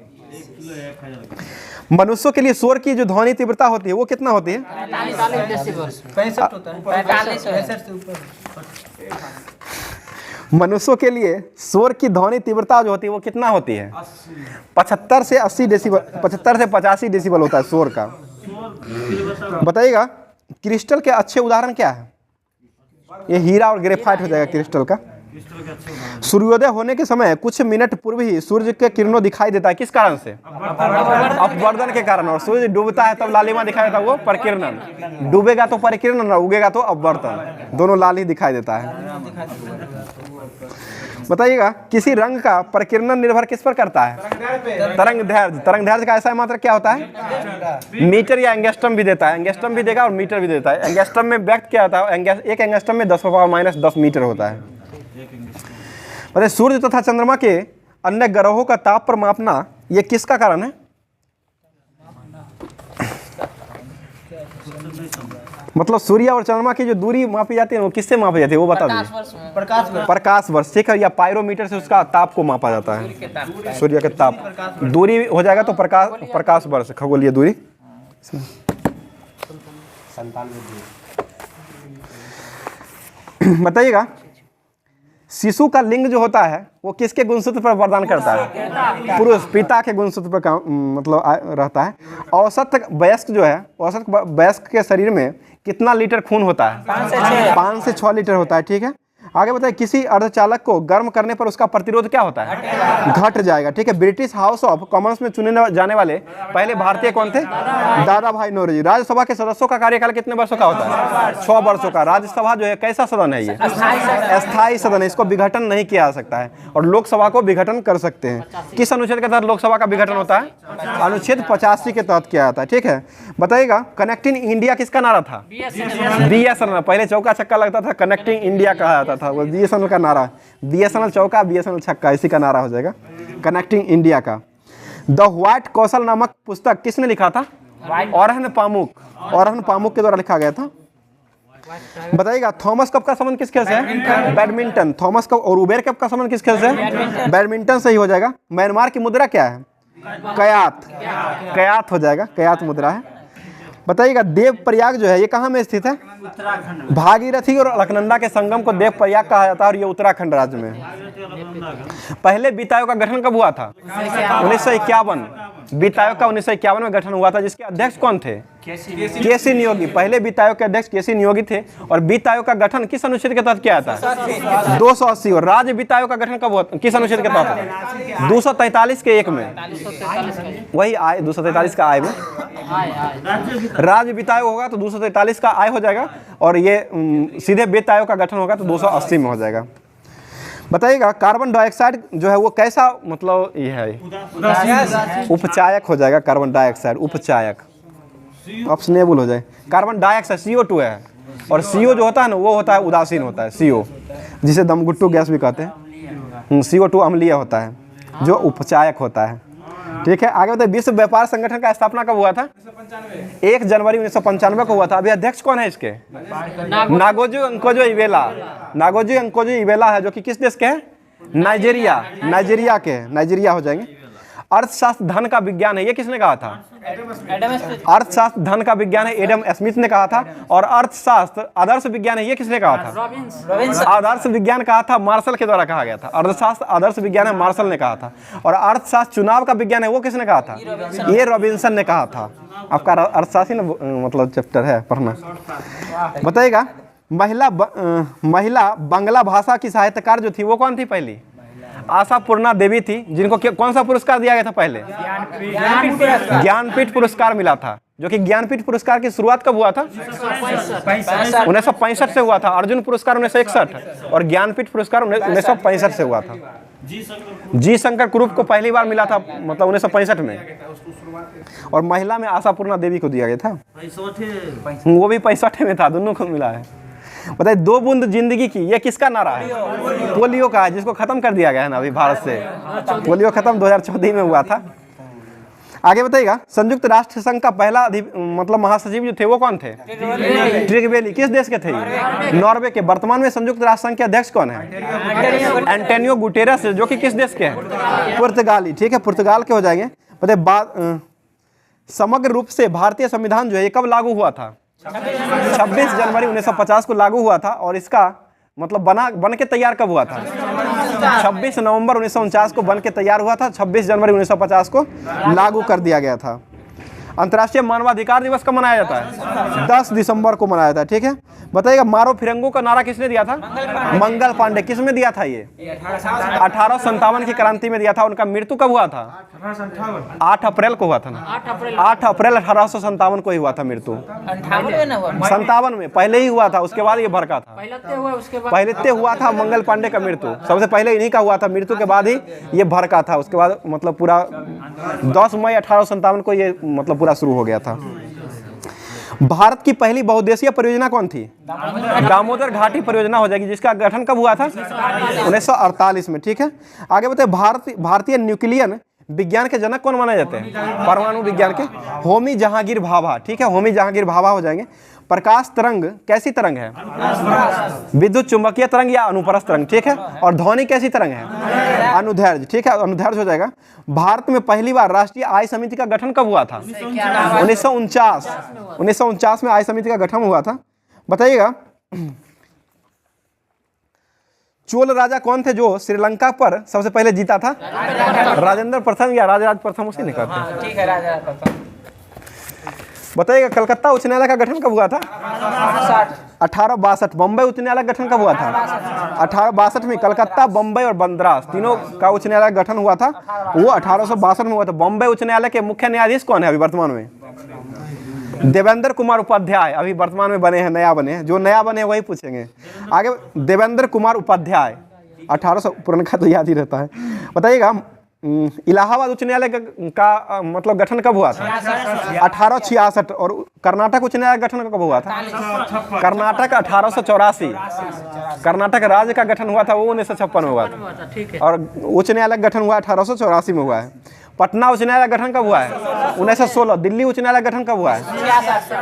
मनुष्यों के लिए शोर की जो ध्वनि तीव्रता होती है वो कितना होती है? 65 होता है। 45 से ऊपर। मनुष्यों के लिए शोर की ध्वनि तीव्रता जो होती है वो कितना होती है? 75 से 80 डेसिबल, 75 से 85 डेसिबल होता है शोर का। बताइएगा क्रिस्टल के अच्छे उदाहरण क्या है? ये हीरा और ग्रेफाइट हो जाएगा क्रिस्टल का। सूर्योदय होने के समय कुछ मिनट पूर्व ही सूर्य के किरणों दिखाई देता है, किस कारण से? अपवर्तन के कारण। और सूर्य डूबता है तब लालिमा दिखाई देता है, वो परिकिरणन। डूबेगा तो परिकिरणन, उगेगा तो अपवर्तन, दोनों लाल ही दिखाई देता है। बताइएगा किसी रंग का परिकिरणन निर्भर किस पर करता है? तरंग दैर्घ्य। तरंग दैर्घ्य का ऐसा मात्रक क्या होता है? मीटर या एंगस्ट्रम भी देता है। एंगस्ट्रम भी देगा और मीटर भी देता है। एंगस्ट्रम में व्यक्त किया जाता है, एक एंगस्ट्रम में 10⁻⁻10 मीटर होता है। अरे सूर्य तथा चंद्रमा के अन्य ग्रहों का ताप पर मापना ये किसका कारण है? मतलब सूर्य और चंद्रमा की जो दूरी मापी जाती है वो किससे मापी जाती है वो बता दीजिए। प्रकाश वर्ष। ठीक है, या पायरोमीटर से उसका ताप को मापा जाता है, सूर्य के ताप। दूरी हो जाएगा तो प्रकाश वर्ष, खगोलीय दूरी। 97। बताइएगा शिशु का लिंग जो होता है वो किसके गुणसूत्र पर वरदान करता है? पुरुष, पिता के गुणसूत्र पर मतलब रहता है। औसत वयस्क जो है, औसत वयस्क के शरीर में कितना लीटर खून होता है? 5 से 6 लीटर होता है। ठीक है, आगे बताइए, किसी अर्धचालक को गर्म करने पर उसका प्रतिरोध क्या होता है? घट जाएगा। ठीक है, ब्रिटिश हाउस ऑफ कॉमन्स में चुने जाने वाले पहले भारतीय कौन थे? दादा भाई नौरोजी। राज्यसभा के सदस्यों का कार्यकाल कितने वर्षों का होता है? 6 वर्षों का। राज्यसभा जो है कैसा सदन है? ये अस्थायी सदन है, इसको विघटन नहीं किया जा सकता है। और लोकसभा को विघटन कर सकते हैं। किस अनुच्छेद के तहत लोकसभा का विघटन होता है? अनुच्छेद 85 के तहत किया जाता है। ठीक है, बताइएगा कनेक्टिंग इंडिया किसका नारा था? BSNL। पहले चौका छक्का लगता था, कनेक्टिंग इंडिया कहा जाता था, वो BSNL का नारा। BSNL चौका, BSNL छक्का, इसी का नारा हो जाएगा कनेक्टिंग इंडिया का। द व्हाइट कौशल नामक पुस्तक किसने लिखा था? ऑरहन पामुक के द्वारा लिखा गया था। बताइएगा थॉमस कप का संबंध किस खेल से है? बैडमिंटन। थॉमस कप और उबेर कप का संबंध किस खेल से है? बैडमिंटन से ही हो जाएगा। म्यांमार की मुद्रा क्या है? कयात हो जाएगा, कयात मुद्रा है। बताइएगा देव प्रयाग जो है ये कहाँ में स्थित है? भागीरथी और अलकनंदा के संगम को देव प्रयाग कहा जाता है और ये उत्तराखंड राज्य में। पहले वित्त आयोग का गठन कब हुआ था? 1951। वित्त आयोग का 1951 में गठन हुआ था, जिसके अध्यक्ष कौन थे? केसी नियोगी। पहले वित्त आयोग के अध्यक्ष केसी नियोगी थे। और वित्त आयोग का गठन किस अनुच्छेद के तहत किया था? 280। और राज्य वित्त आयोग का गठन कब हुआ? किस अनुच्छेद के तहत? 243 के 1 में। वही आय 243 का आय में राज्य वित्त आयोग होगा तो 243 का आय हो जाएगा। और ये सीधे वित्त आयोग का गठन होगा तो 280 में हो जाएगा। बताइएगा कार्बन डाइऑक्साइड जो है वो कैसा, मतलब ये है उपचायक हो जाएगा। कार्बन डाइऑक्साइड उपचायक, ऑप्शनेबल हो जाए। कार्बन डाइऑक्साइड CO2 है और CO जो होता है ना वो होता है उदासीन होता है, CO जिसे दमगुट्टू गैस भी कहते हैं। CO2 अम्लीय होता है जो उपचायक होता है। ठीक है, आगे बताइए विश्व व्यापार संगठन का स्थापना कब हुआ था? 1 जनवरी 1995 को हुआ था। अभी अध्यक्ष कौन है इसके? नागोजी अंकोजो इवेला। नागोजी अंकोजो इवेला है जो कि किस देश के हैं? नाइजीरिया के। नाइजीरिया हो जाएंगे। अर्थशास्त्र धन का विज्ञान है, ये किसने कहा था? अर्थशास्त्र धन का विज्ञान है, एडम स्मिथ ने कहा था। और अर्थशास्त्र आदर्श विज्ञान है, ये किसने कहा था? आदर्श विज्ञान कहा था, मार्शल के द्वारा कहा गया था। अर्थशास्त्र आदर्श विज्ञान है, मार्शल ने कहा था। और अर्थशास्त्र चुनाव का विज्ञान है, वो किसने कहा था? ये रॉबिन्सन ने कहा था। आपका अर्थशास्त्र ना मतलब चैप्टर है पढ़ना। बताइएगा महिला बांग्ला भाषा की साहित्यकार जो थी वो कौन थी? पहली आशापूर्णा देवी थी, जिनको कौन सा पुरस्कार दिया गया था? पहले ज्ञानपीठ पुरस्कार मिला था। जो कि ज्ञानपीठ पुरस्कार की शुरुआत कब हुआ था? 1965 से हुआ था। अर्जुन पुरस्कार 1961 और ज्ञानपीठ पुरस्कार 1965 से हुआ था। जी शंकर ग्रुप को पहली बार मिला था, मतलब 1965 में। और महिला में आशापूर्णा देवी को दिया गया था, वो भी 65 में था। दोनों को मिला है। बताइए 2 बूंद जिंदगी की, ये किसका नारा है? पोलियो का है, जिसको खत्म कर दिया गया है ना अभी भारत से। पोलियो खत्म 2014 में हुआ था। आगे बताइएगा संयुक्त राष्ट्र संघ का पहला मतलब महासचिव जो थे वो कौन थे? ट्रिगवेली। किस देश के थे? नॉर्वे के। वर्तमान में संयुक्त राष्ट्र संघ के अध्यक्ष कौन है? एंटोनियो गुटेरेस, जो कि किस देश के हैं? पुर्तगाली। ठीक है, पुर्तगाल के हो जाएंगे। बताइए समग्र रूप से भारतीय संविधान जो है ये कब लागू हुआ था? 26 जनवरी 1950 को लागू हुआ था। और इसका मतलब बन के तैयार कब हुआ था? 26 नवंबर 1949 को बन के तैयार हुआ था। 26 जनवरी 1950 को लागू कर दिया गया था। अंतर्राष्ट्रीय मानवाधिकार दिवस कब मनाया जाता है? 10 दिसंबर को मनाया जाता है। ठीक है, बताइएगा मारो फिरंगो का नारा किसने दिया था? मंगल पांडे। किस में दिया था? ये 1857 की क्रांति में दिया था। उनका मृत्यु कब हुआ था? 8 अप्रैल को हुआ था ना। 8 अप्रैल 1857 को ही हुआ था मृत्यु। 57 में पहले ही हुआ था, उसके बाद ये भड़का था। पहले हुआ था मंगल पांडे का मृत्यु, सबसे पहले इन्हीं का हुआ था। मृत्यु के बाद ही ये भड़का था। उसके बाद मतलब पूरा 10 मई 1857 को ये मतलब पूरा शुरू हो गया था। भारत की पहली बहुउद्देशीय परियोजना कौन थी? दामोदर घाटी परियोजना हो जाएगी, जिसका गठन कब हुआ था? 1948 में। ठीक है, आगे बताइए भारतीय न्यूक्लियर विज्ञान के जनक कौन माने जाते हैं? परमाणु विज्ञान के होमी जहांगीर भाभा। ठीक है, होमी जहांगीर भाभा हो जाएंगे। प्रकाश तरंग कैसी तरंग है? विद्युत चुंबकीय तरंग या अनुप्रस्थ तरंग। ठीक है, और ध्वनि कैसी तरंग है? अनुदैर्घ्य। ठीक है, अनुदैर्घ्य हो जाएगा। भारत में पहली बार राष्ट्रीय आय समिति का गठन कब हुआ था? 1949 में आय समिति का गठन हुआ था। बताइएगा चोल राजा कौन थे जो श्रीलंका पर सबसे पहले जीता था? राजेंद्र प्रथम या राजराज प्रथम, उसी ने कहते हैं। ठीक है, राजा प्रथम। बताइएगा कलकत्ता उच्च न्यायालय का गठन कब हुआ था? 1862 बम्बई उच्च न्यायालय का गठन कब हुआ था? 1862 में। कलकत्ता, बम्बई और बंद्रास तीनों का उच्च न्यायालय का गठन हुआ था, वो 1862 में हुआ था। बम्बई उच्च न्यायालय के मुख्य न्यायाधीश कौन है अभी वर्तमान में? देवेंद्र कुमार उपाध्याय अभी वर्तमान में बने हैं, नया बने हैं। जो नया बने हैं वही पूछेंगे आगे। देवेंद्र कुमार उपाध्याय 1800, पुराना तो याद ही रहता है। बताइएगा इलाहाबाद उच्च न्यायालय का मतलब गठन कब हुआ था? 1866। और कर्नाटक उच्च न्यायालय का गठन कब हुआ था? कर्नाटक 1884। कर्नाटक राज्य का गठन हुआ था वो 1956 में हुआ था। ठीक है। और उच्च न्यायालय का गठन हुआ 1884 में हुआ है। पटना उच्च न्यायालय का गठन कब हुआ है? 1916। दिल्ली उच्च न्यायालय का गठन कब हुआ है?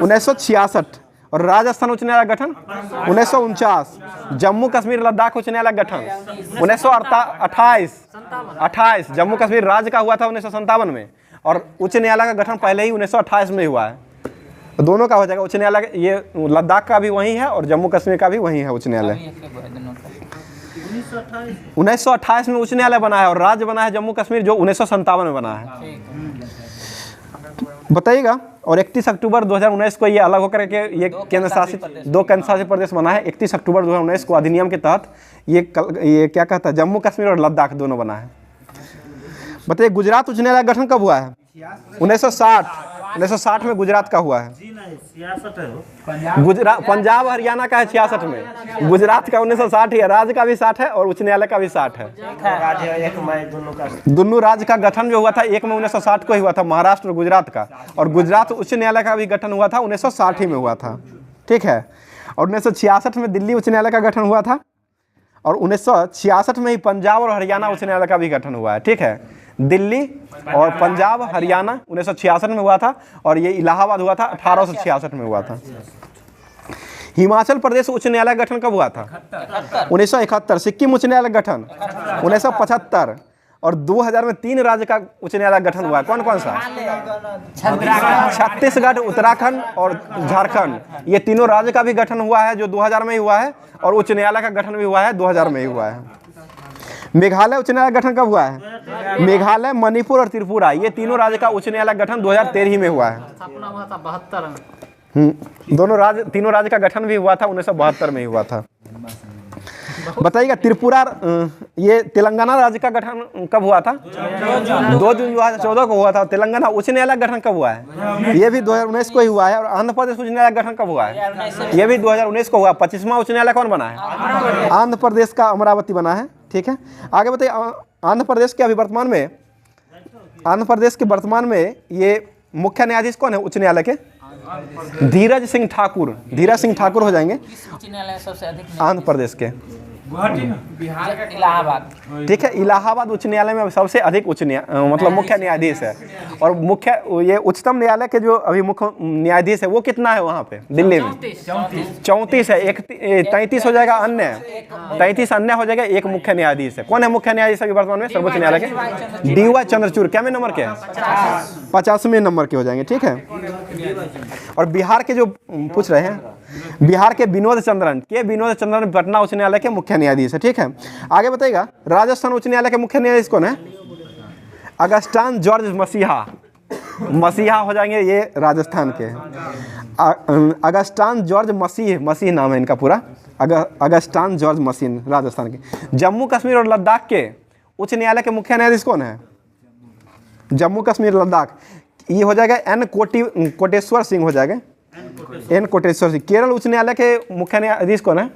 1966। और राजस्थान उच्च न्यायालय का गठन 1949। जम्मू कश्मीर लद्दाख उच्च न्यायालय का गठन 1928। जम्मू कश्मीर राज्य का हुआ था 1957 में, और उच्च न्यायालय का गठन पहले ही 1928 में हुआ है। तो दोनों का हो जाएगा उच्च न्यायालय। ये लद्दाख का भी वही है और जम्मू कश्मीर का भी वही है उच्च न्यायालय। 1928 में उच्च न्यायालय बना है, और राज्य बना है जम्मू कश्मीर जो 1957 में बना है। बताइएगा। और 31 अक्टूबर 2019 को ये अलग होकर के ये दो केंद्र शासित प्रदेश बना है। 31 अक्टूबर 2019 को अधिनियम के तहत ये क्या कहता है, जम्मू कश्मीर और लद्दाख दोनों बना है। बताइए गुजरात उच्च न्यायालय का गठन कब हुआ है? 1960 में गुजरात का हुआ है। गुजरात, पंजाब हरियाणा का है 66 में, गुजरात का 1960 ही है। राज्य का भी 60 है और उच्च न्यायालय का भी 60 है। दोनों राज्य का गठन जो हुआ था एक में 1960 को ही हुआ था, महाराष्ट्र और गुजरात का। और गुजरात उच्च न्यायालय का भी गठन हुआ था 1960 ही में हुआ था। ठीक है। और 1966 में दिल्ली उच्च न्यायालय का गठन हुआ था, और 1966 में ही पंजाब और हरियाणा उच्च न्यायालय का भी गठन हुआ है। ठीक है। दिल्ली और पंजाब हरियाणा 1966 में हुआ था, और ये इलाहाबाद हुआ था 1866 में हुआ था। हिमाचल प्रदेश उच्च न्यायालय गठन कब हुआ था? 1971। सिक्किम उच्च न्यायालय गठन 1975। और 2000 में 3 राज्य का उच्च न्यायालय गठन हुआ है। कौन कौन सा? छत्तीसगढ़, उत्तराखंड और झारखंड। ये तीनों राज्य का भी गठन हुआ है जो 2000 में ही हुआ है, और उच्च न्यायालय का गठन भी हुआ है 2000 में ही हुआ है। मेघालय उच्च न्यायालय गठन कब हुआ है? मेघालय, मणिपुर और त्रिपुरा, ये तीनों राज्य का उच्च न्यायालय गठन 2013 में हुआ है। स्थापना हुआ था 72 में। तीनों राज्य का गठन भी हुआ था 1972 में ही हुआ था। बताइएगा त्रिपुरा, ये तेलंगाना राज्य का गठन कब हुआ था? 2 जून 2014 को हुआ था। तेलंगाना उच्च न्यायालय गठन कब हुआ है? ये भी 2019 को ही हुआ है। और आंध्र प्रदेश उच्च न्यायालय गठन कब हुआ है? ये भी 2019 को हुआ। 25वां उच्च न्यायालय कौन बना है? आंध्र प्रदेश का अमरावती बना है। ठीक है। आगे बताइए आंध्र प्रदेश के अभी वर्तमान में, आंध्र प्रदेश के वर्तमान में ये मुख्य न्यायाधीश कौन है उच्च न्यायालय के? धीरज सिंह ठाकुर। धीरज सिंह ठाकुर हो जाएंगे उच्च न्यायालय सबसे अधिक आंध्र प्रदेश के। इलाहाबाद। ठीक है। इलाहाबाद उच्च न्यायालय में सबसे अधिक मतलब मुख्य न्यायाधीश है। और मुख्य ये उच्चतम न्यायालय के जो अभी मुख्य न्यायाधीश है वो कितना है वहाँ पे दिल्ली में? 34 है। 33 हो जाएगा अन्य, 33 अन्य हो जाएगा, एक मुख्य न्यायाधीश है। कौन है मुख्य न्यायाधीश अभी वर्तमान में सर्वोच्च न्यायालय के? DY चंद्रचूड़। क्या में नंबर के हैं? 50वें नंबर के हो जाएंगे। ठीक है। और बिहार के जो पूछ रहे हैं, बिहार के विनोद चंद्रन पटना उच्च न्यायालय के मुख्य न्यायाधीश है। ठीक है। आगे बताइएगा राजस्थान उच्च न्यायालय के मुख्य न्यायाधीश कौन है? अगस्टान जॉर्ज मसीहा हो जाएंगे, ये राजस्थान के। अगस्टान जॉर्ज मसीह नाम है इनका पूरा। अगस्टान जॉर्ज मसीह राजस्थान के। जम्मू कश्मीर और लद्दाख के उच्च न्यायालय के मुख्य न्यायाधीश कौन है? जम्मू कश्मीर लद्दाख ये हो जाएगा N कोटेश्वर सिंह हो जाएगा। N कोटेश्वर सिंह। केरल उच्च न्यायालय के मुख्य न्यायाधीश कौन है?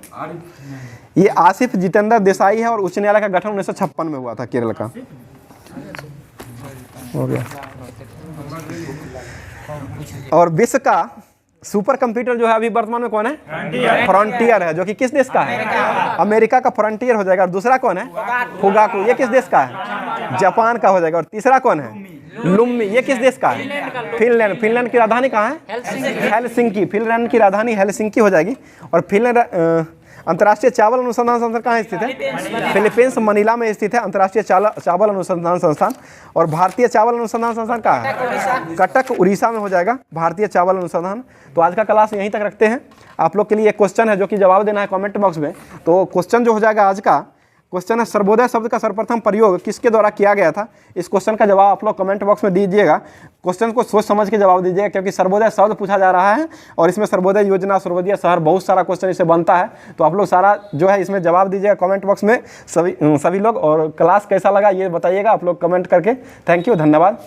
ये आसिफ जितेंद्र देसाई है, और उच्च न्यायालय का गठन 1956 में हुआ था केरल का। हो गया। और विश्व का सुपर कंप्यूटर जो है अभी वर्तमान में कौन है? फ्रंटियर है, जो कि किस देश का है? अमेरिका का फ्रंटियर हो जाएगा। और दूसरा कौन है? फुगाकू, ये किस देश का है? जापान का हो जाएगा। और तीसरा कौन है? लुम्मी, ये किस देश का है? फिनलैंड। फिनलैंड की राजधानी कहाँ है? हेलसिंकी। फिनलैंड की राजधानी हेलसिंकी हो जाएगी। और फिनलैंड अंतर्राष्ट्रीय चावल अनुसंधान संस्थान कहाँ स्थित है? फिलीपींस मनीला में स्थित है अंतर्राष्ट्रीय चावल अनुसंधान संस्थान। और भारतीय चावल अनुसंधान संस्थान कहाँ है? कटक उड़ीसा में हो जाएगा भारतीय चावल अनुसंधान। तो आज का क्लास यहीं तक रखते हैं। आप लोग के लिए एक क्वेश्चन है जो कि जवाब देना है कमेंट बॉक्स में। तो क्वेश्चन जो हो जाएगा आज का क्वेश्चन है सर्वोदय शब्द का सर्वप्रथम प्रयोग किसके द्वारा किया गया था। इस क्वेश्चन का जवाब आप लोग कमेंट बॉक्स में दीजिएगा। क्वेश्चन को सोच समझ के जवाब दीजिएगा, क्योंकि सर्वोदय शब्द पूछा जा रहा है और इसमें सर्वोदय योजना, सर्वोदय शहर, बहुत सारा क्वेश्चन इससे बनता है। तो आप लोग सारा जो है इसमें जवाब दीजिएगा कमेंट बॉक्स में सभी लोग। और क्लास कैसा लगा ये बताइएगा आप लोग कमेंट करके। थैंक यू, धन्यवाद।